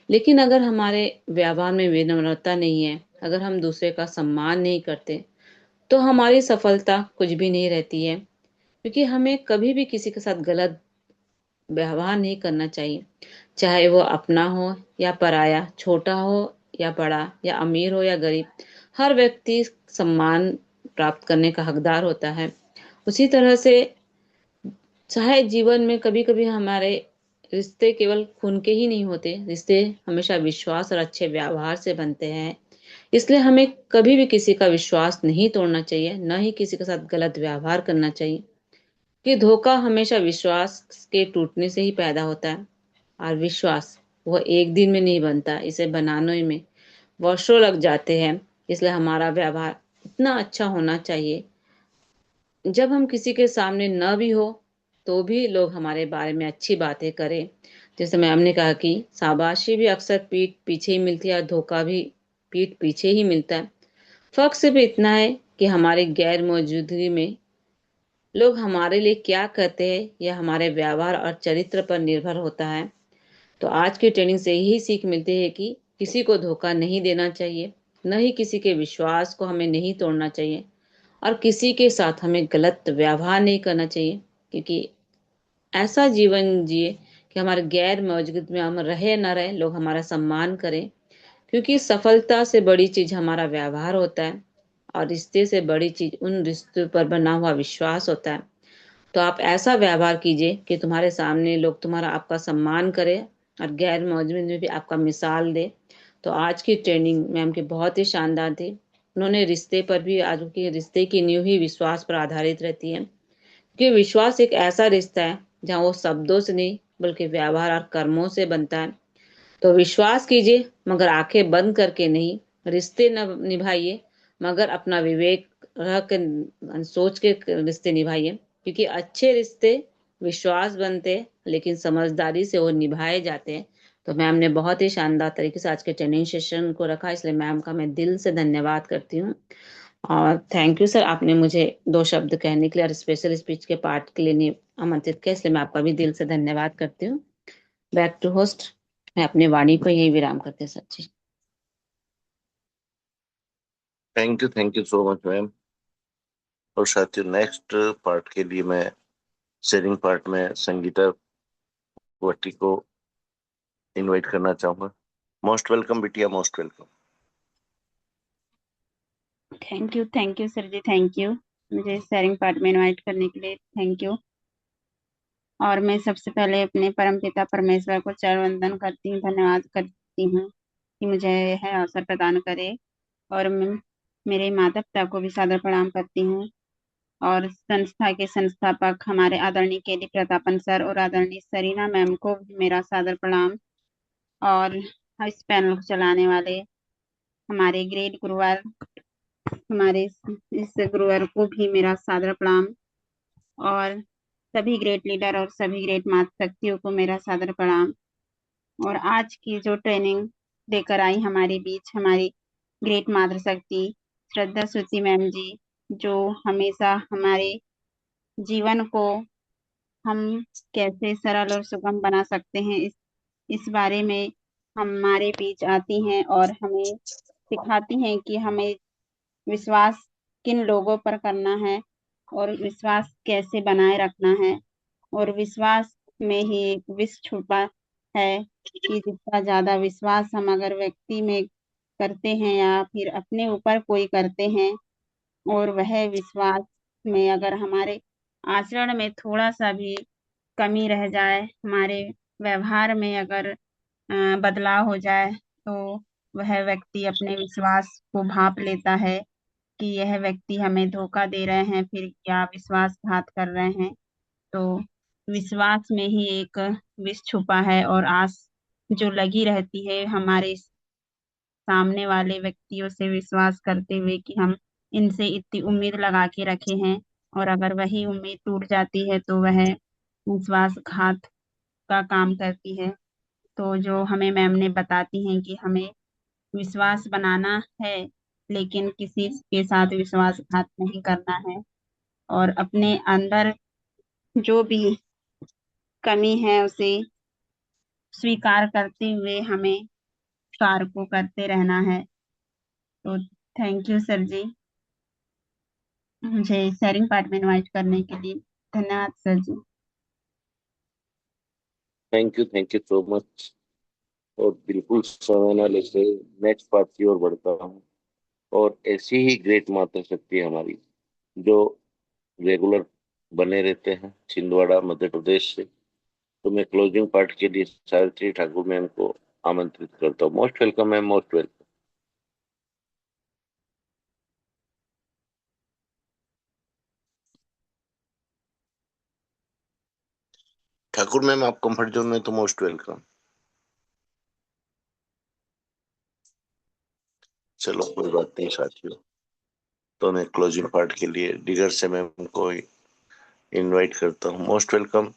लेकिन अगर हमारे व्यवहार में विनम्रता नहीं है, अगर हम दूसरे का सम्मान नहीं करते, तो हमारी सफलता कुछ भी नहीं रहती है। क्योंकि हमें कभी भी किसी के साथ गलत व्यवहार नहीं करना चाहिए, चाहे वो अपना हो या पराया, छोटा हो या बड़ा, या अमीर हो या गरीब। हर व्यक्ति सम्मान प्राप्त करने का हकदार होता है। उसी तरह से चाहे जीवन में कभी कभी हमारे रिश्ते केवल खून के ही नहीं होते, रिश्ते हमेशा विश्वास और अच्छे व्यवहार से बनते हैं। इसलिए हमें कभी भी किसी का विश्वास नहीं तोड़ना चाहिए, न ही किसी के साथ गलत व्यवहार करना चाहिए, कि धोखा हमेशा विश्वास के टूटने से ही पैदा होता है। और विश्वास वो एक दिन में नहीं बनता, इसे बनाने में वर्षों लग जाते हैं। इसलिए हमारा व्यवहार इतना अच्छा होना चाहिए, जब हम किसी के सामने न भी हो तो भी लोग हमारे बारे में अच्छी बातें करें। जैसे मैम ने कहा कि शाबाशी भी अक्सर पीठ पीछे ही मिलती है और धोखा भी पीठ पीछे ही मिलता है। फर्क सिर्फ इतना है कि हमारी गैर मौजूदगी में लोग हमारे लिए क्या कहते हैं, यह हमारे व्यवहार और चरित्र पर निर्भर होता है। तो आज की ट्रेनिंग से यही सीख मिलती है कि किसी को धोखा नहीं देना चाहिए, न ही किसी के विश्वास को हमें नहीं तोड़ना चाहिए, और किसी के साथ हमें गलत व्यवहार नहीं करना चाहिए। क्योंकि ऐसा जीवन जिए कि हमारे गैर मौजूद में हम रहे न रहे, लोग हमारा सम्मान करें। क्योंकि सफलता से बड़ी चीज हमारा व्यवहार होता है, और रिश्ते से बड़ी चीज उन रिश्तों पर बना हुआ विश्वास होता है। तो आप ऐसा व्यवहार कीजिए कि तुम्हारे सामने लोग तुम्हारा आपका सम्मान करें और गैर मौजूद में भी आपका मिसाल दे। तो आज की ट्रेनिंग मैम की बहुत ही शानदार थी। उन्होंने रिश्ते पर भी, आज की रिश्ते की नींव ही विश्वास पर आधारित रहती है, क्योंकि विश्वास एक ऐसा रिश्ता है जहाँ वो शब्दों से नहीं बल्कि व्यवहार और कर्मों से बनता है। तो विश्वास कीजिए मगर आंखें बंद करके नहीं, रिश्ते न निभाइए मगर अपना विवेक रख के सोच के रिश्ते निभाइए। क्योंकि अच्छे रिश्ते विश्वास बनते हैं, लेकिन समझदारी से वो निभाए जाते हैं। तो मैम ने बहुत ही शानदार तरीके से आज के ट्रेनिंग सेशन को रखा, इसलिए मैम का मैं दिल से धन्यवाद करती हूँ। और थैंक यू सर, आपने मुझे 2 शब्द कहने के लिए और स्पेशल स्पीच के पार्ट के लिए आमंत्रित किया, इसलिए मैं आपका भी दिल से धन्यवाद करती हूँ। बैक टू होस्ट, मैं अपनी वाणी को यही विराम करते sir ji. Thank you so much ma'am. और साथियों, नेक्स्ट पार्ट के लिए मैं शेयरिंग पार्ट में संगीता भट्टी को इनवाइट करना चाहूंगा। मोस्ट वेलकम बिटिया, most welcome. Thank you sir ji, thank you मुझे शेयरिंग पार्ट में इनवाइट करने के लिए, थैंक यू। और मैं सबसे पहले अपने परमपिता परमेश्वर को चरण वंदन करती हूँ, धन्यवाद करती हूँ कि मुझे यह अवसर प्रदान करे। और मैं मेरे माता पिता को भी सादर प्रणाम करती हूँ, और संस्था के संस्थापक हमारे आदरणीय के डी प्रतापन सर और आदरणीय सरीना मैम को भी मेरा सादर प्रणाम। और इस पैनल को चलाने वाले हमारे ग्रेट गुरुवार हमारे इस गुरुवर को भी मेरा सादर प्रणाम, और सभी ग्रेट लीडर और सभी ग्रेट माता शक्तियों को मेरा सादर प्रणाम। और आज की जो ट्रेनिंग लेकर आई हमारे बीच हमारी ग्रेट मातृ शक्ति श्रद्धा श्रुति मैम जी, जो हमेशा हमारे जीवन को हम कैसे सरल और सुगम बना सकते हैं, इस बारे में हमारे बीच आती हैं और हमें सिखाती हैं कि हमें विश्वास किन लोगों पर करना है और विश्वास कैसे बनाए रखना है। और विश्वास में ही एक विष छुपा है कि जितना ज्यादा विश्वास हम अगर व्यक्ति में करते हैं या फिर अपने ऊपर कोई करते हैं, और वह विश्वास में अगर हमारे आचरण में थोड़ा सा भी कमी रह जाए, हमारे व्यवहार में अगर बदलाव हो जाए, तो वह व्यक्ति अपने विश्वास को भांप लेता है कि यह व्यक्ति हमें धोखा दे रहे हैं, फिर क्या विश्वासघात कर रहे हैं। तो विश्वास में ही एक विष छुपा है, और आस जो लगी रहती है हमारे सामने वाले व्यक्तियों से विश्वास करते हुए कि हम इनसे इतनी उम्मीद लगा के रखे हैं, और अगर वही उम्मीद टूट जाती है तो वह विश्वासघात का काम करती है। तो जो हमें मैम ने बताती हैं कि हमें विश्वास बनाना है, लेकिन किसी के साथ विश्वासघात नहीं करना है, और अपने अंदर जो भी कमी है उसे स्वीकार करते हुए हमें कार्य को करते रहना है। तो थैंक यू सर जी, मुझे शेयरिंग पार्ट में इनवाइट करने के लिए धन्यवाद sir ji. Thank you so much. और बिल्कुल समय ना लेते नेक्स्ट पार्ट की ओर बढ़ता हूँ। और ऐसी ही ग्रेट माता शक्ति हमारी जो रेगुलर बने रहते हैं छिंदवाड़ा मध्य प्रदेश से, तो मैं क्लोजिंग पार्ट के लिए सावित्री ठाकुर मैम को आमंत्रित करता हूँ। Most welcome ma'am, most welcome. Thakur ma'am आप कंफर्ट जोन में तो मोस्ट वेलकम। चलो कोई बात नहीं साथियों, तो मैं क्लोजिंग पार्ट के लिए डिगर से मैम को इनवाइट करता हूँ। मोस्ट वेलकम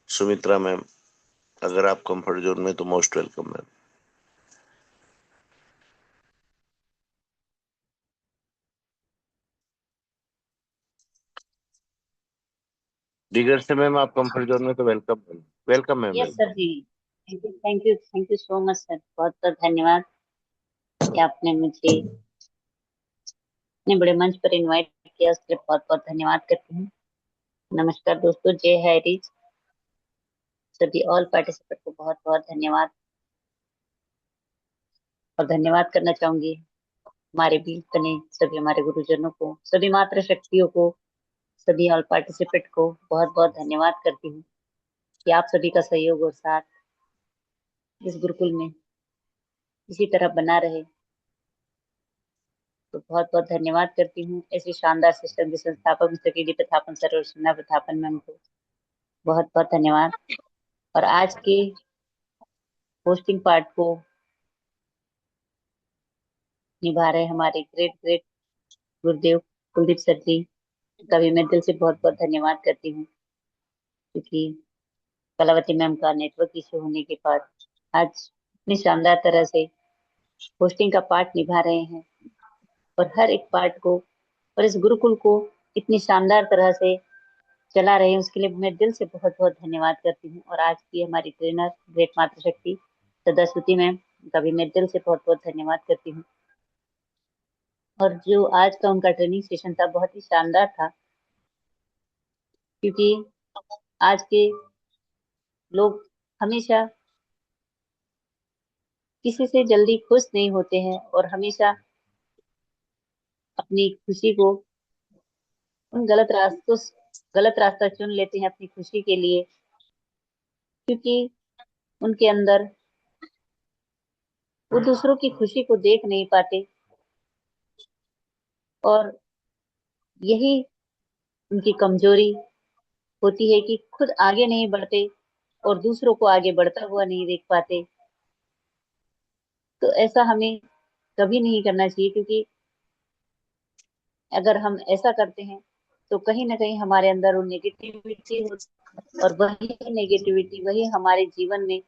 सुमित्रा मैम, अगर आप कंफर्ट जोन में तो मोस्ट वेलकम मैम। डिगर से मैम आप कंफर्ट जोन में तो welcome ma'am, welcome ma'am. Yes sir ji, thank you so much sir, बहुत बहुत धन्यवाद कि आपने मुझे इतने बड़े मंच पर इनवाइट किया, उसके लिए बहुत बहुत धन्यवाद करती हूँ। नमस्कार दोस्तों, जय हैरिज, सभी ऑल पार्टिसिपेंट को बहुत बहुत धन्यवाद। और धन्यवाद करना चाहूंगी हमारे बीच बने सभी हमारे गुरुजनों को, सभी मातृ शक्तियों को, सभी ऑल पार्टिसिपेंट को बहुत बहुत धन्यवाद करती हूँ कि आप सभी का सहयोग और साथ इस गुरुकुल में इसी तरह बना रहे। तो बहुत बहुत धन्यवाद करती हूँ ऐसी शानदार सिस्टम के संस्थापक मिस्टर के डी प्रथापन सर और सुना प्रथापन मैम को बहुत बहुत धन्यवाद। और आज के होस्टिंग पार्ट को निभा रहे हमारे ग्रेट ग्रेट गुरुदेव कुलदीप सर जी का भी मैं दिल से बहुत बहुत धन्यवाद करती हूँ, क्योंकि कलावती मैम का नेटवर्क इशू होने के बाद आज इतनी शानदार तरह से होस्टिंग का पार्ट निभा रहे हैं, और हर एक पार्ट को और इस गुरुकुल को इतनी शानदार तरह से चला रहे हैं, उसके लिए मैं दिल से बहुत बहुत धन्यवाद करती हूँ। और आज की हमारी ट्रेनर ग्रेट मातृशक्ति सदाश्रुति मैम का भी मैं दिल से बहुत बहुत धन्यवाद करती हूँ। और जो आज का उनका ट्रेनिंग सेशन था बहुत ही शानदार था, क्योंकि आज के लोग हमेशा किसी से जल्दी खुश नहीं होते हैं, और हमेशा अपनी खुशी को उन गलत रास्ता चुन लेते हैं अपनी खुशी के लिए, क्योंकि उनके अंदर वो दूसरों की खुशी को देख नहीं पाते, और यही उनकी कमजोरी होती है कि खुद आगे नहीं बढ़ते और दूसरों को आगे बढ़ता हुआ नहीं देख पाते। तो ऐसा हमें कभी नहीं करना चाहिए, क्योंकि अगर हम ऐसा करते हैं तो कहीं ना कहीं हमारे अंदर वो नेगेटिविटी और वही नेगेटिविटी वही हमारे जीवन में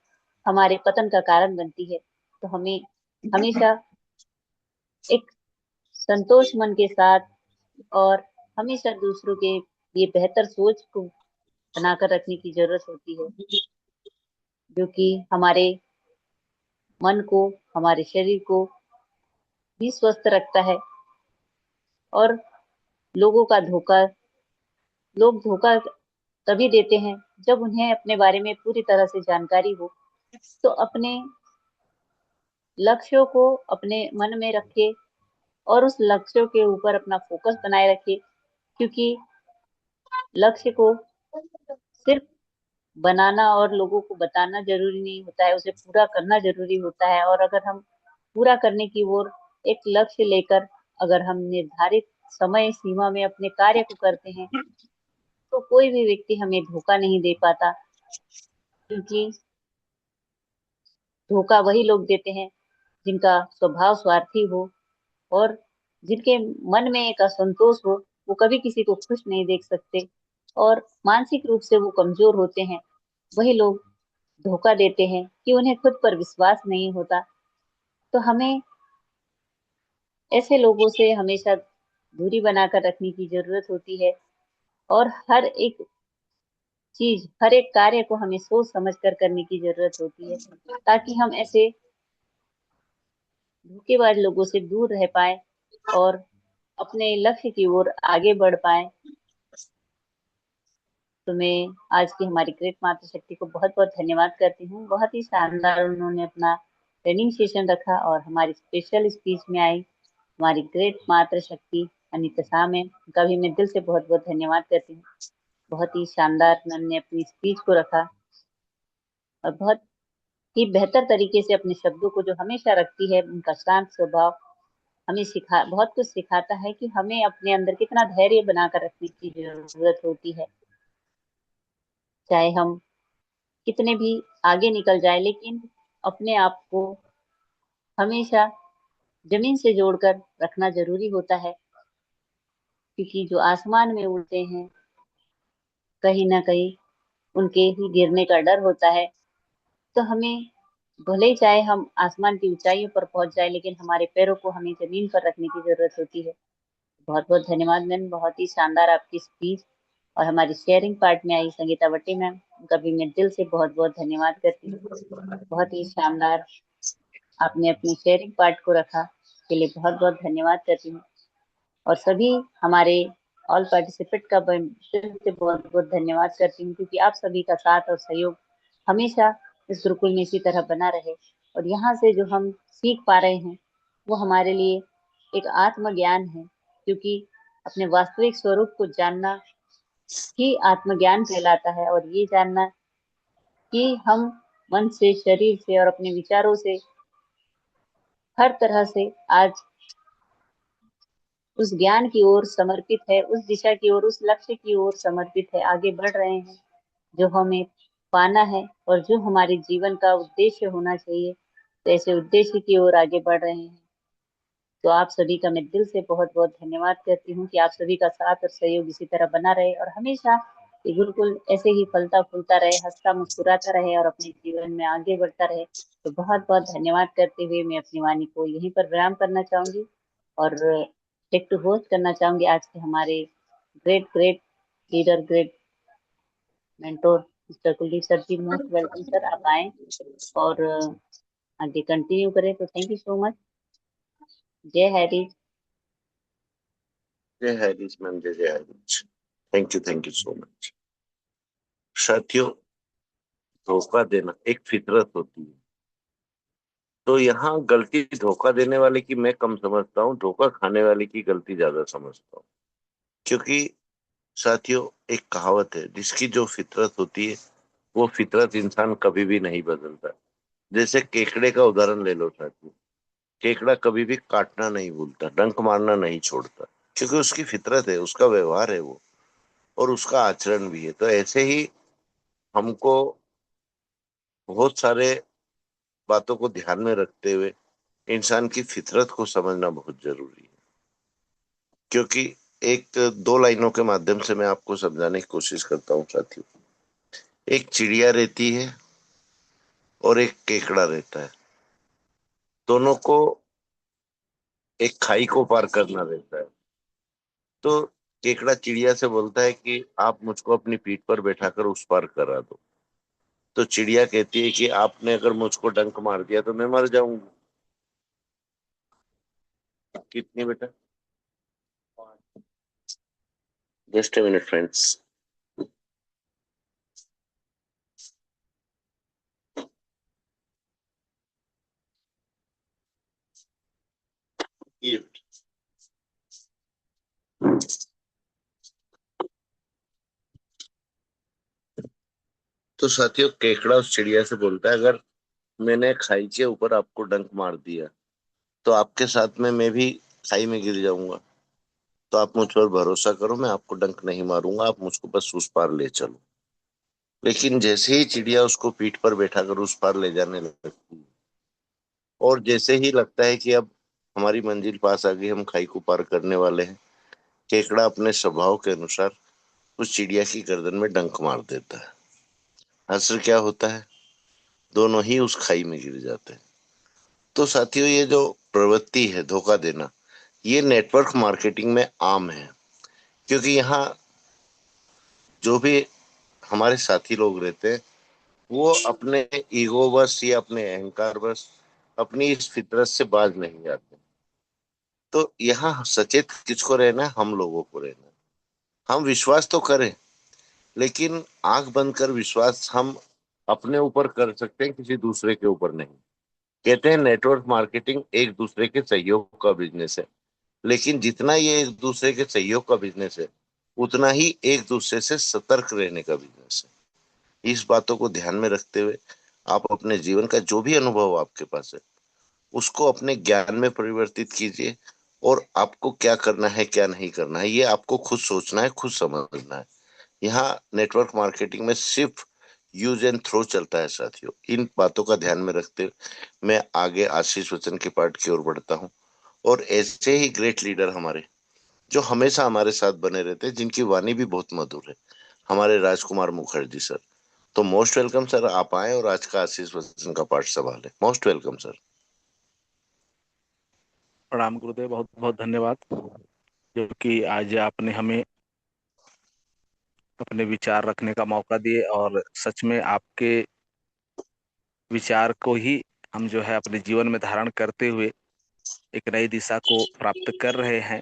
हमारे पतन का कारण बनती है। तो हमें हमेशा एक संतोष मन के साथ और हमेशा दूसरों के लिए बेहतर सोच को बनाकर रखने की जरूरत होती है, जो कि हमारे मन को, हमारे शरीर को भी स्वस्थ रखता है। और लोगों का लोग धोखा तभी देते हैं जब उन्हें अपने बारे में पूरी तरह से जानकारी हो। तो अपने लक्ष्यों को अपने मन में रखे और उस लक्ष्यों के ऊपर अपना फोकस बनाए रखे, क्योंकि लक्ष्य को सिर्फ बनाना और लोगों को बताना जरूरी नहीं होता है, उसे पूरा करना जरूरी होता है। और अगर हम पूरा करने की ओर एक लक्ष्य लेकर अगर हम निर्धारित समय सीमा में अपने कार्य को करते हैं तो कोई भी व्यक्ति हमें धोखा नहीं दे पाता, क्योंकि धोखा वही लोग देते हैं जिनका स्वभाव स्वार्थी हो और जिनके मन में एक असंतोष हो। वो कभी किसी को खुश नहीं देख सकते और मानसिक रूप से वो कमजोर होते हैं। वही लोग धोखा देते हैं कि उन्हें खुद पर विश्वास नहीं होता। तो हमें ऐसे लोगों से हमेशा दूरी बनाकर रखने की जरूरत होती है और हर एक चीज, हर एक कार्य को हमें सोच समझ कर करने की जरूरत होती है, ताकि हम ऐसे धोखेबाज लोगों से दूर रह पाए और अपने लक्ष्य की ओर आगे बढ़ पाए। तो मैं आज की हमारी ग्रेट मातृशक्ति को बहुत बहुत धन्यवाद करती हूँ। बहुत ही शानदार उन्होंने अपना ट्रेनिंग सेशन रखा और हमारी स्पेशल स्पीच में आई हमारी ग्रेट मातृशक्ति अनीता शाह मैम, उनका भी मैं दिल से बहुत बहुत धन्यवाद करती हूँ। बहुत ही शानदार मैम ने अपनी स्पीच को रखा और बहुत ही बेहतर तरीके से अपने शब्दों को जो हमेशा रखती है, उनका शांत स्वभाव हमें बहुत कुछ सिखाता है कि हमें अपने अंदर कितना धैर्य बनाकर रखने की जरूरत होती है। चाहे हम कितने भी आगे निकल जाए, लेकिन अपने आप को हमेशा जमीन से जोड़कर रखना जरूरी होता है, क्योंकि जो आसमान में उड़ते हैं कहीं ना कहीं उनके ही गिरने का डर होता है। तो हमें भले ही चाहे हम आसमान की ऊंचाइयों पर पहुंच जाए, लेकिन हमारे पैरों को हमें जमीन पर रखने की जरूरत होती है। बहुत बहुत धन्यवाद मैम, बहुत ही शानदार आपकी स्पीच। और हमारी शेयरिंग पार्ट में आई संगीता वट्टी मैम, उनका भी मैं दिल से बहुत बहुत धन्यवाद करती हूँ। बहुत ही शानदार आपने अपने शेयरिंग पार्ट को रखा, के लिए बहुत बहुत धन्यवाद करती हूँ। और सभी हमारे ऑल पार्टिसिपेंट का दिल से बहुत बहुत धन्यवाद करती हूँ, क्योंकि आप सभी का साथ और सहयोग हमेशा इस गुरुकुल में इसी तरह बना रहे। और यहाँ से जो हम सीख पा रहे हैं वो हमारे लिए एक आत्मज्ञान है, क्योंकि अपने वास्तविक स्वरूप को जानना ही आत्मज्ञान कहलाता है। और ये जानना कि हम मन से, शरीर से और अपने विचारों से हर तरह से आज उस ज्ञान की ओर समर्पित है, उस दिशा की ओर, उस लक्ष्य की ओर समर्पित है, आगे बढ़ रहे हैं, जो हमें पाना है और जो हमारे जीवन का उद्देश्य होना चाहिए, तो ऐसे उद्देश्य की ओर आगे बढ़ रहे हैं। तो आप सभी का मैं दिल से बहुत बहुत धन्यवाद करती हूँ कि आप सभी का साथ और सहयोग इसी तरह बना रहे और हमेशा ये गुरुकुल ऐसे ही फलता फूलता रहे, हंसता मुस्कुराता रहे और अपने जीवन में आगे बढ़ता रहे। तो बहुत बहुत धन्यवाद करते हुए मैं अपनी वाणी को यहीं पर विराम करना चाहूंगी और टेक टू होस्ट करना चाहूंगी आज के हमारे great great leader, great mentor mister Kuldeep sir ji. Most welcome sir, आप आए और आगे कंटिन्यू करें। तो थैंक यू सो मच। जय हरी। जय हरीश मैम, जय जय Harish. Thank you so much. साथियों, धोखा देना एक फितरत होती है। तो यहाँ गलती धोखा देने वाले की मैं कम समझता हूँ, धोखा खाने वाले की गलती ज्यादा समझता हूँ। क्योंकि साथियों, एक कहावत है, जिसकी जो फितरत होती है वो फितरत इंसान कभी भी नहीं बदलता। जैसे केकड़े का उदाहरण ले लो साथियों, केकड़ा कभी भी काटना नहीं भूलता, डंक मारना नहीं छोड़ता, क्योंकि उसकी फितरत है, उसका व्यवहार है वो, और उसका आचरण भी है। तो ऐसे ही हमको बहुत सारे बातों को ध्यान में रखते हुए इंसान की फितरत को समझना बहुत जरूरी है। क्योंकि एक दो लाइनों के माध्यम से मैं आपको समझाने की कोशिश करता हूँ साथियों। एक चिड़िया रहती है और एक केकड़ा रहता है। दोनों को एक खाई को पार करना रहता है। तो केकड़ा चिड़िया से बोलता है कि आप मुझको अपनी पीठ पर बैठाकर उस पार करा दो। तो चिड़िया कहती है कि आपने अगर मुझको डंक मार दिया तो मैं मर जाऊंगी। कितनी बेटा? Just a minute friends. तो साथियों केकड़ा उस चिड़िया से बोलता है, अगर मैंने खाई के ऊपर आपको डंक मार दिया तो आपके साथ में मैं भी खाई में गिर जाऊंगा। तो आप मुझ पर भरोसा करो, मैं आपको डंक नहीं मारूंगा, आप मुझको बस उस पार ले चलो। लेकिन जैसे ही चिड़िया उसको पीठ पर बैठाकर उस पार ले जाने लगती है और जैसे ही लगता है कि अब हमारी मंजिल पास आ गई, हम खाई को पार करने वाले हैं, केकड़ा अपने स्वभाव के अनुसार उस चिड़िया की गर्दन में डंक मार देता है। असर क्या होता है? दोनों ही उस खाई में गिर जाते हैं। तो साथियों ये जो प्रवृत्ति है धोखा देना, ये नेटवर्क मार्केटिंग में आम है। क्योंकि यहाँ जो भी हमारे साथी लोग रहते हैं वो अपने ईगो बस या अपने अहंकार बस अपनी इस फितरत से बाज नहीं जाते। तो यहाँ सचेत किसको रहना है? हम लोगों को रहना है। हम विश्वास तो करें, लेकिन आंख बंद कर विश्वास हम अपने ऊपर कर सकते हैं, किसी दूसरे के ऊपर नहीं। कहते हैं नेटवर्क मार्केटिंग एक दूसरे के सहयोग का बिजनेस है, लेकिन जितना ये एक दूसरे के सहयोग का बिजनेस है उतना ही एक दूसरे से सतर्क रहने का बिजनेस है। इस बातों को ध्यान में रखते हुए आप अपने जीवन का जो भी अनुभव आपके पास है उसको अपने ज्ञान में परिवर्तित कीजिए। और आपको क्या करना है क्या नहीं करना है ये आपको खुद सोचना है, खुद समझना है। यहाँ नेटवर्क मार्केटिंग में सिर्फ यूज एंड थ्रो चलता है साथियों। इन बातों का ध्यान में रखते हुए मैं आगे आशीष वचन के पाठ की ओर बढ़ता हूँ। और ऐसे ही ग्रेट लीडर हमारे जो हमेशा हमारे साथ बने रहते हैं, जिनकी वाणी भी बहुत मधुर है, हमारे राजकुमार मुखर्जी सर। तो मोस्ट वेलकम सर, आप आए और आज का आशीष वचन का पाठ संभालें। Most welcome sir. प्रणाम गुरुदेव, बहुत बहुत धन्यवाद जो कि आज आपने हमें अपने विचार रखने का मौका दिए और सच में आपके विचार को ही हम जो है अपने जीवन में धारण करते हुए एक नई दिशा को प्राप्त कर रहे हैं।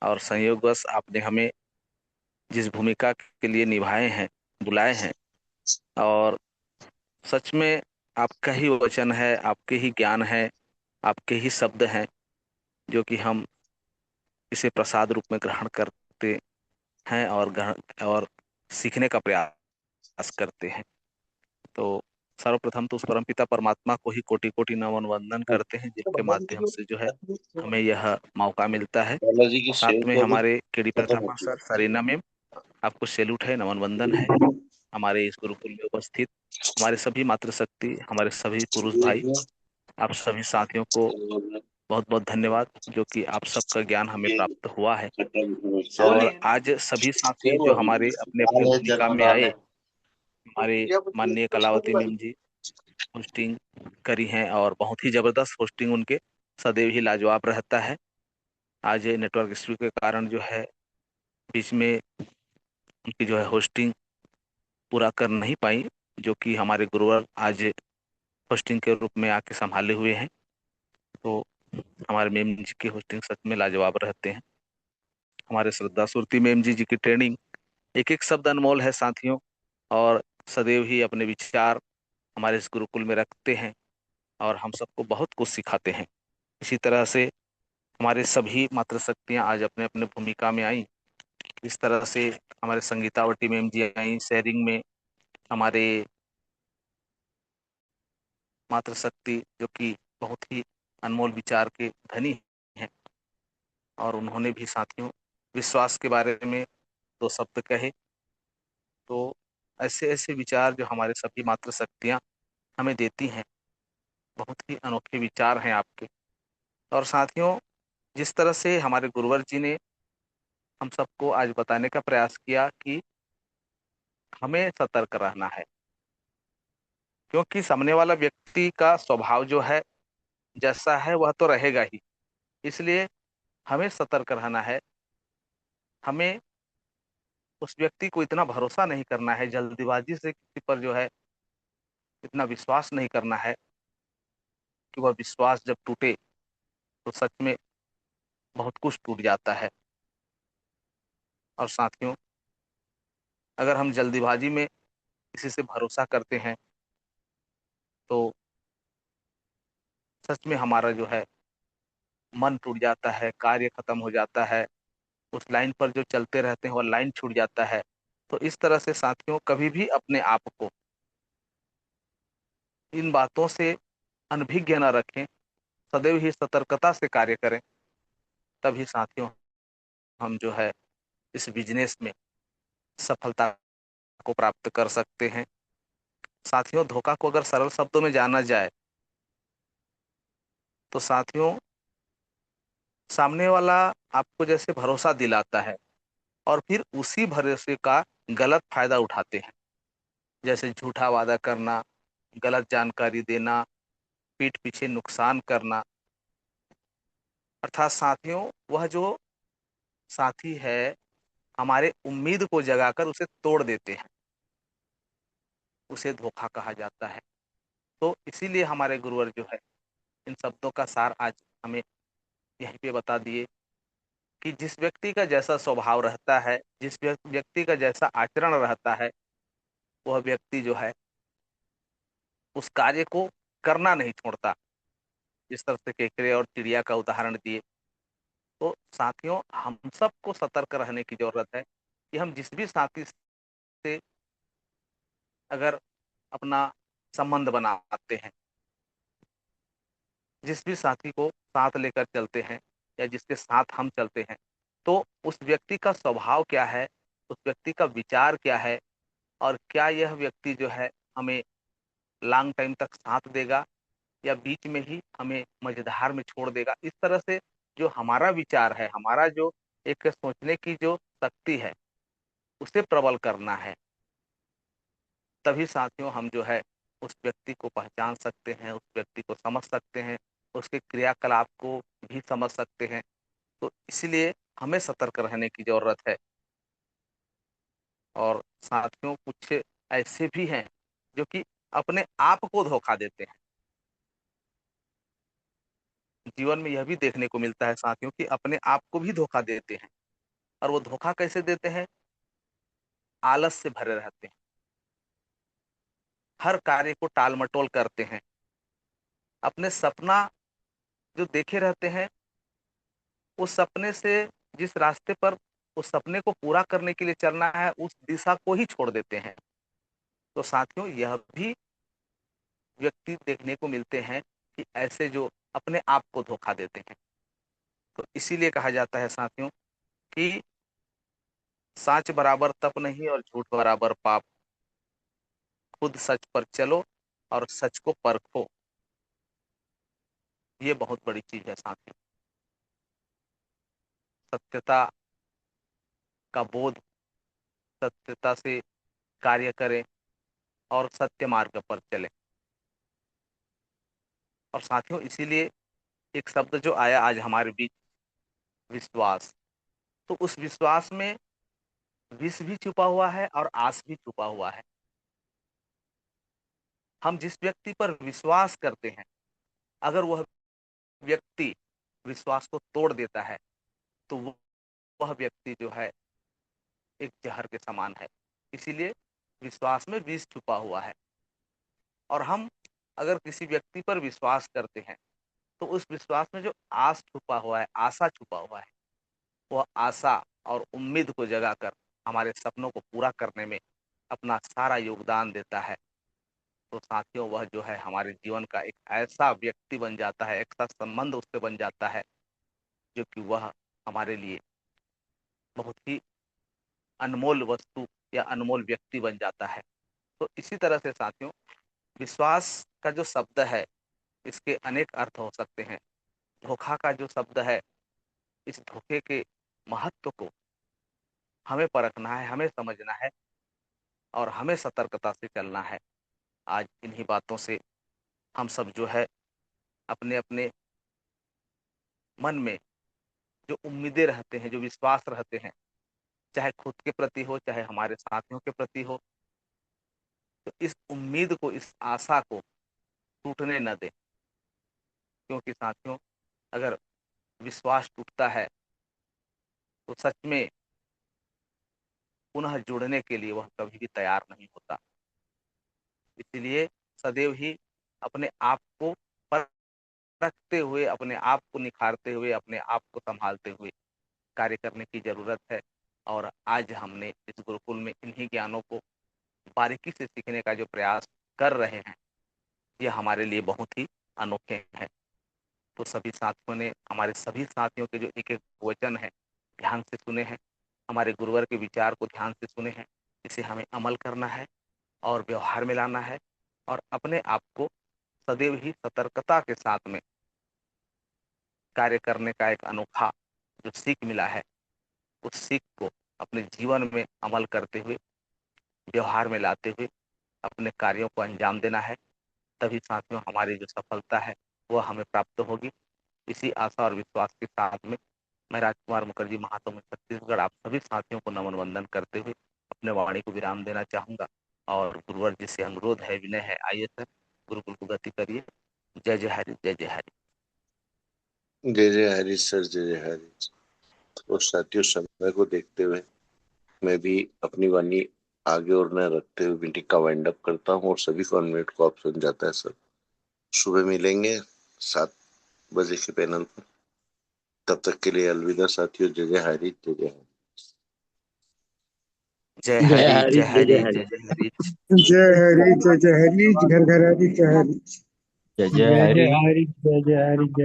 और संयोगवश आपने हमें जिस भूमिका के लिए निभाए हैं, बुलाए हैं, और सच में आपका ही वचन है, आपके ही ज्ञान है, आपके ही शब्द हैं जो कि हम इसे प्रसाद रूप में ग्रहण करते हैं और ग्रहण और सीखने का प्रयास करते हैं। तो सर्वप्रथम तो उस परमपिता परमात्मा को ही कोटि कोटि नमन वंदन करते हैं जिनके माध्यम से जो है हमें यह मौका मिलता है। बालाजी की साथ सेव में को भी हमारे केडी खत्म प्रथमा होती सर, सरीना मैम, आपको सैल्यूट है, नमन वंदन है। हमारे इस गुरुकुल में उपस्थित हमारे सभी मातृशक्ति, हमारे सभी पुरुष भाई, आप सभी साथियों को बहुत बहुत धन्यवाद जो कि आप सबका ज्ञान हमें प्राप्त हुआ है। और आज सभी साथी जो हमारे अपने अपने भूमिका में आए, हमारे माननीय कलावती मैम जी होस्टिंग करी हैं और बहुत ही जबरदस्त होस्टिंग उनके सदैव ही लाजवाब रहता है। आज नेटवर्क इश्यू के कारण जो है बीच में उनकी जो है होस्टिंग पूरा कर नहीं पाई, जो कि हमारे गुरुवर आज होस्टिंग के रूप में आके संभाले हुए हैं। तो हमारे मैम जी की होस्टिंग सच में लाजवाब रहते हैं। हमारे श्रद्धा सुरती मैम जी की ट्रेनिंग, एक एक शब्द अनमोल है साथियों, और सदैव ही अपने विचार हमारे इस गुरुकुल में रखते हैं और हम सबको बहुत कुछ सिखाते हैं। इसी तरह से हमारे सभी मातृशक्तियाँ आज अपने अपने भूमिका में आई। इस तरह से हमारे संगीतावटी मैम जी आई शेयरिंग में, हमारे मातृशक्ति जो कि बहुत ही अनमोल विचार के धनी हैं, और उन्होंने भी साथियों विश्वास के बारे में दो शब्द कहे। तो ऐसे ऐसे विचार जो हमारे सभी मातृशक्तियाँ हमें देती हैं, बहुत ही अनोखे विचार हैं आपके। और साथियों जिस तरह से हमारे गुरुवर जी ने हम सबको आज बताने का प्रयास किया कि हमें सतर्क रहना है, क्योंकि सामने वाला व्यक्ति का स्वभाव जो है जैसा है वह तो रहेगा ही। इसलिए हमें सतर्क रहना है। हमें उस व्यक्ति को इतना भरोसा नहीं करना है, जल्दीबाजी से किसी पर जो है इतना विश्वास नहीं करना है कि वह विश्वास जब टूटे तो सच में बहुत कुछ टूट जाता है। और साथियों, अगर हम जल्दीबाजी में किसी से भरोसा करते हैं तो सच में हमारा जो है मन टूट जाता है, कार्य खत्म हो जाता है, उस लाइन पर जो चलते रहते हैं वह लाइन छूट जाता है। तो इस तरह से साथियों, कभी भी अपने आप को इन बातों से अनभिज्ञ न रखें, सदैव ही सतर्कता से कार्य करें। तभी साथियों हम जो है इस बिजनेस में सफलता को प्राप्त कर सकते हैं। साथियों, धोखा को अगर सरल शब्दों में जाना जाए तो साथियों, सामने वाला आपको जैसे भरोसा दिलाता है और फिर उसी भरोसे का गलत फायदा उठाते हैं, जैसे झूठा वादा करना, गलत जानकारी देना, पीठ पीछे नुकसान करना। अर्थात साथियों, वह जो साथी है हमारे उम्मीद को जगाकर उसे तोड़ देते हैं, उसे धोखा कहा जाता है। तो इसीलिए हमारे गुरुवर जो है इन शब्दों का सार आज हमें यहीं पे बता दिए कि जिस व्यक्ति का जैसा स्वभाव रहता है, जिस व्यक्ति का जैसा आचरण रहता है, वह व्यक्ति जो है उस कार्य को करना नहीं छोड़ता। जिस तरह से केकड़े और चिड़िया का उदाहरण दिए, तो साथियों हम सबको सतर्क रहने की जरूरत है कि हम जिस भी साथी से अगर अपना संबंध बनाते हैं, जिस भी साथी को साथ लेकर चलते हैं या जिसके साथ हम चलते हैं, तो उस व्यक्ति का स्वभाव क्या है, उस व्यक्ति का विचार क्या है, और क्या यह व्यक्ति जो है हमें लॉन्ग टाइम तक साथ देगा या बीच में ही हमें मझधार में छोड़ देगा। इस तरह से जो हमारा विचार है, हमारा जो एक सोचने की जो शक्ति है, उसे प्रबल करना है। तभी साथियों हम जो है उस व्यक्ति को पहचान सकते हैं, उस व्यक्ति को समझ सकते हैं, उसके क्रियाकलाप को भी समझ सकते हैं। तो इसलिए हमें सतर्क रहने की जरूरत है। और साथियों, कुछ ऐसे भी हैं जो कि अपने आप को धोखा देते हैं। जीवन में यह भी देखने को मिलता है साथियों कि अपने आप को भी धोखा देते हैं। और वो धोखा कैसे देते हैं? आलस से भरे रहते हैं, हर कार्य को टाल मटोल करते हैं, अपने सपना जो देखे रहते हैं उस सपने से, जिस रास्ते पर उस सपने को पूरा करने के लिए चलना है, उस दिशा को ही छोड़ देते हैं। तो साथियों, यह भी व्यक्ति देखने को मिलते हैं कि ऐसे जो अपने आप को धोखा देते हैं। तो इसीलिए कहा जाता है साथियों कि साच बराबर तप नहीं और झूठ बराबर पाप, खुद सच पर चलो और सच को परखो। ये बहुत बड़ी चीज है साथियों। सत्यता का बोध, सत्यता से कार्य करें और सत्य मार्ग पर चलें। और साथियों, इसीलिए एक शब्द जो आया आज हमारे बीच, विश्वास, तो उस विश्वास में विष भी छुपा हुआ है और आस भी छुपा हुआ है। हम जिस व्यक्ति पर विश्वास करते हैं, अगर वह व्यक्ति विश्वास को तोड़ देता है तो वह व्यक्ति जो है एक जहर के समान है। इसीलिए विश्वास में विष छुपा हुआ है। और हम अगर किसी व्यक्ति पर विश्वास करते हैं तो उस विश्वास में जो आस छुपा हुआ है, आशा छुपा हुआ है, वह आशा और उम्मीद को जगाकर हमारे सपनों को पूरा करने में अपना सारा योगदान देता है। तो साथियों, वह जो है हमारे जीवन का एक ऐसा व्यक्ति बन जाता है, एक ऐसा संबंध उससे बन जाता है जो कि वह हमारे लिए बहुत ही अनमोल वस्तु या अनमोल व्यक्ति बन जाता है। तो इसी तरह से साथियों, विश्वास का जो शब्द है इसके अनेक अर्थ हो सकते हैं। धोखा का जो शब्द है, इस धोखे के महत्व को हमें परखना है, हमें समझना है और हमें सतर्कता से चलना है। आज इन्हीं बातों से हम सब जो है अपने अपने मन में जो उम्मीदें रहते हैं, जो विश्वास रहते हैं, चाहे खुद के प्रति हो, चाहे हमारे साथियों के प्रति हो, तो इस उम्मीद को, इस आशा को टूटने न दें। क्योंकि साथियों, अगर विश्वास टूटता है तो सच में पुनः जुड़ने के लिए वह कभी भी तैयार नहीं होता। इसलिए सदैव ही अपने आप को परखते हुए, अपने आप को निखारते हुए, अपने आप को संभालते हुए कार्य करने की जरूरत है। और आज हमने इस गुरुकुल में इन्हीं ज्ञानों को बारीकी से सीखने का जो प्रयास कर रहे हैं, ये हमारे लिए बहुत ही अनोखे हैं। तो सभी साथियों ने, हमारे सभी साथियों के जो एक एक वचन है ध्यान से सुने हैं, हमारे गुरुवर के विचार को ध्यान से सुने हैं, इसे हमें अमल करना है और व्यवहार में लाना है और अपने आप को सदैव ही सतर्कता के साथ में कार्य करने का एक अनोखा जो सीख मिला है, उस सीख को अपने जीवन में अमल करते हुए, व्यवहार में लाते हुए अपने कार्यों को अंजाम देना है। तभी साथियों हमारी जो सफलता है वह हमें प्राप्त होगी। इसी आशा और विश्वास के साथ में मैं राजकुमार मुखर्जी, महातो में छत्तीसगढ़, आप सभी साथियों को नमन वंदन करते हुए अपने वाणी को विराम देना चाहूंगा। और गुरुवर जी से अनुरोध है, विनय है, आइए सर गुरुकुल को गति करिए। जय जय हरि, जय जय हरि। जय जय हरि सर, जय जय हरि। और साथियों, समय को देखते हुए मैं भी अपनी वाणी आगे और न रखते हुए मीटिंग का वाइंड अप करता हूँ और सभी को अनम्यूट को ऑप्शन जाता है सर। सुबह मिलेंगे 7 बजे के पैनल पर। तब तक के लिए अलविदा साथियों। जय जय हरि, जय जय हरि। जय जय हरि, हरि, जय जय हरि, जय जय हरि। जय हरि। जय हरि, जय जय हरि, घर घर हरि, जय हरि। जय जय जय हरि। जय हरि, जय जय हरि, जय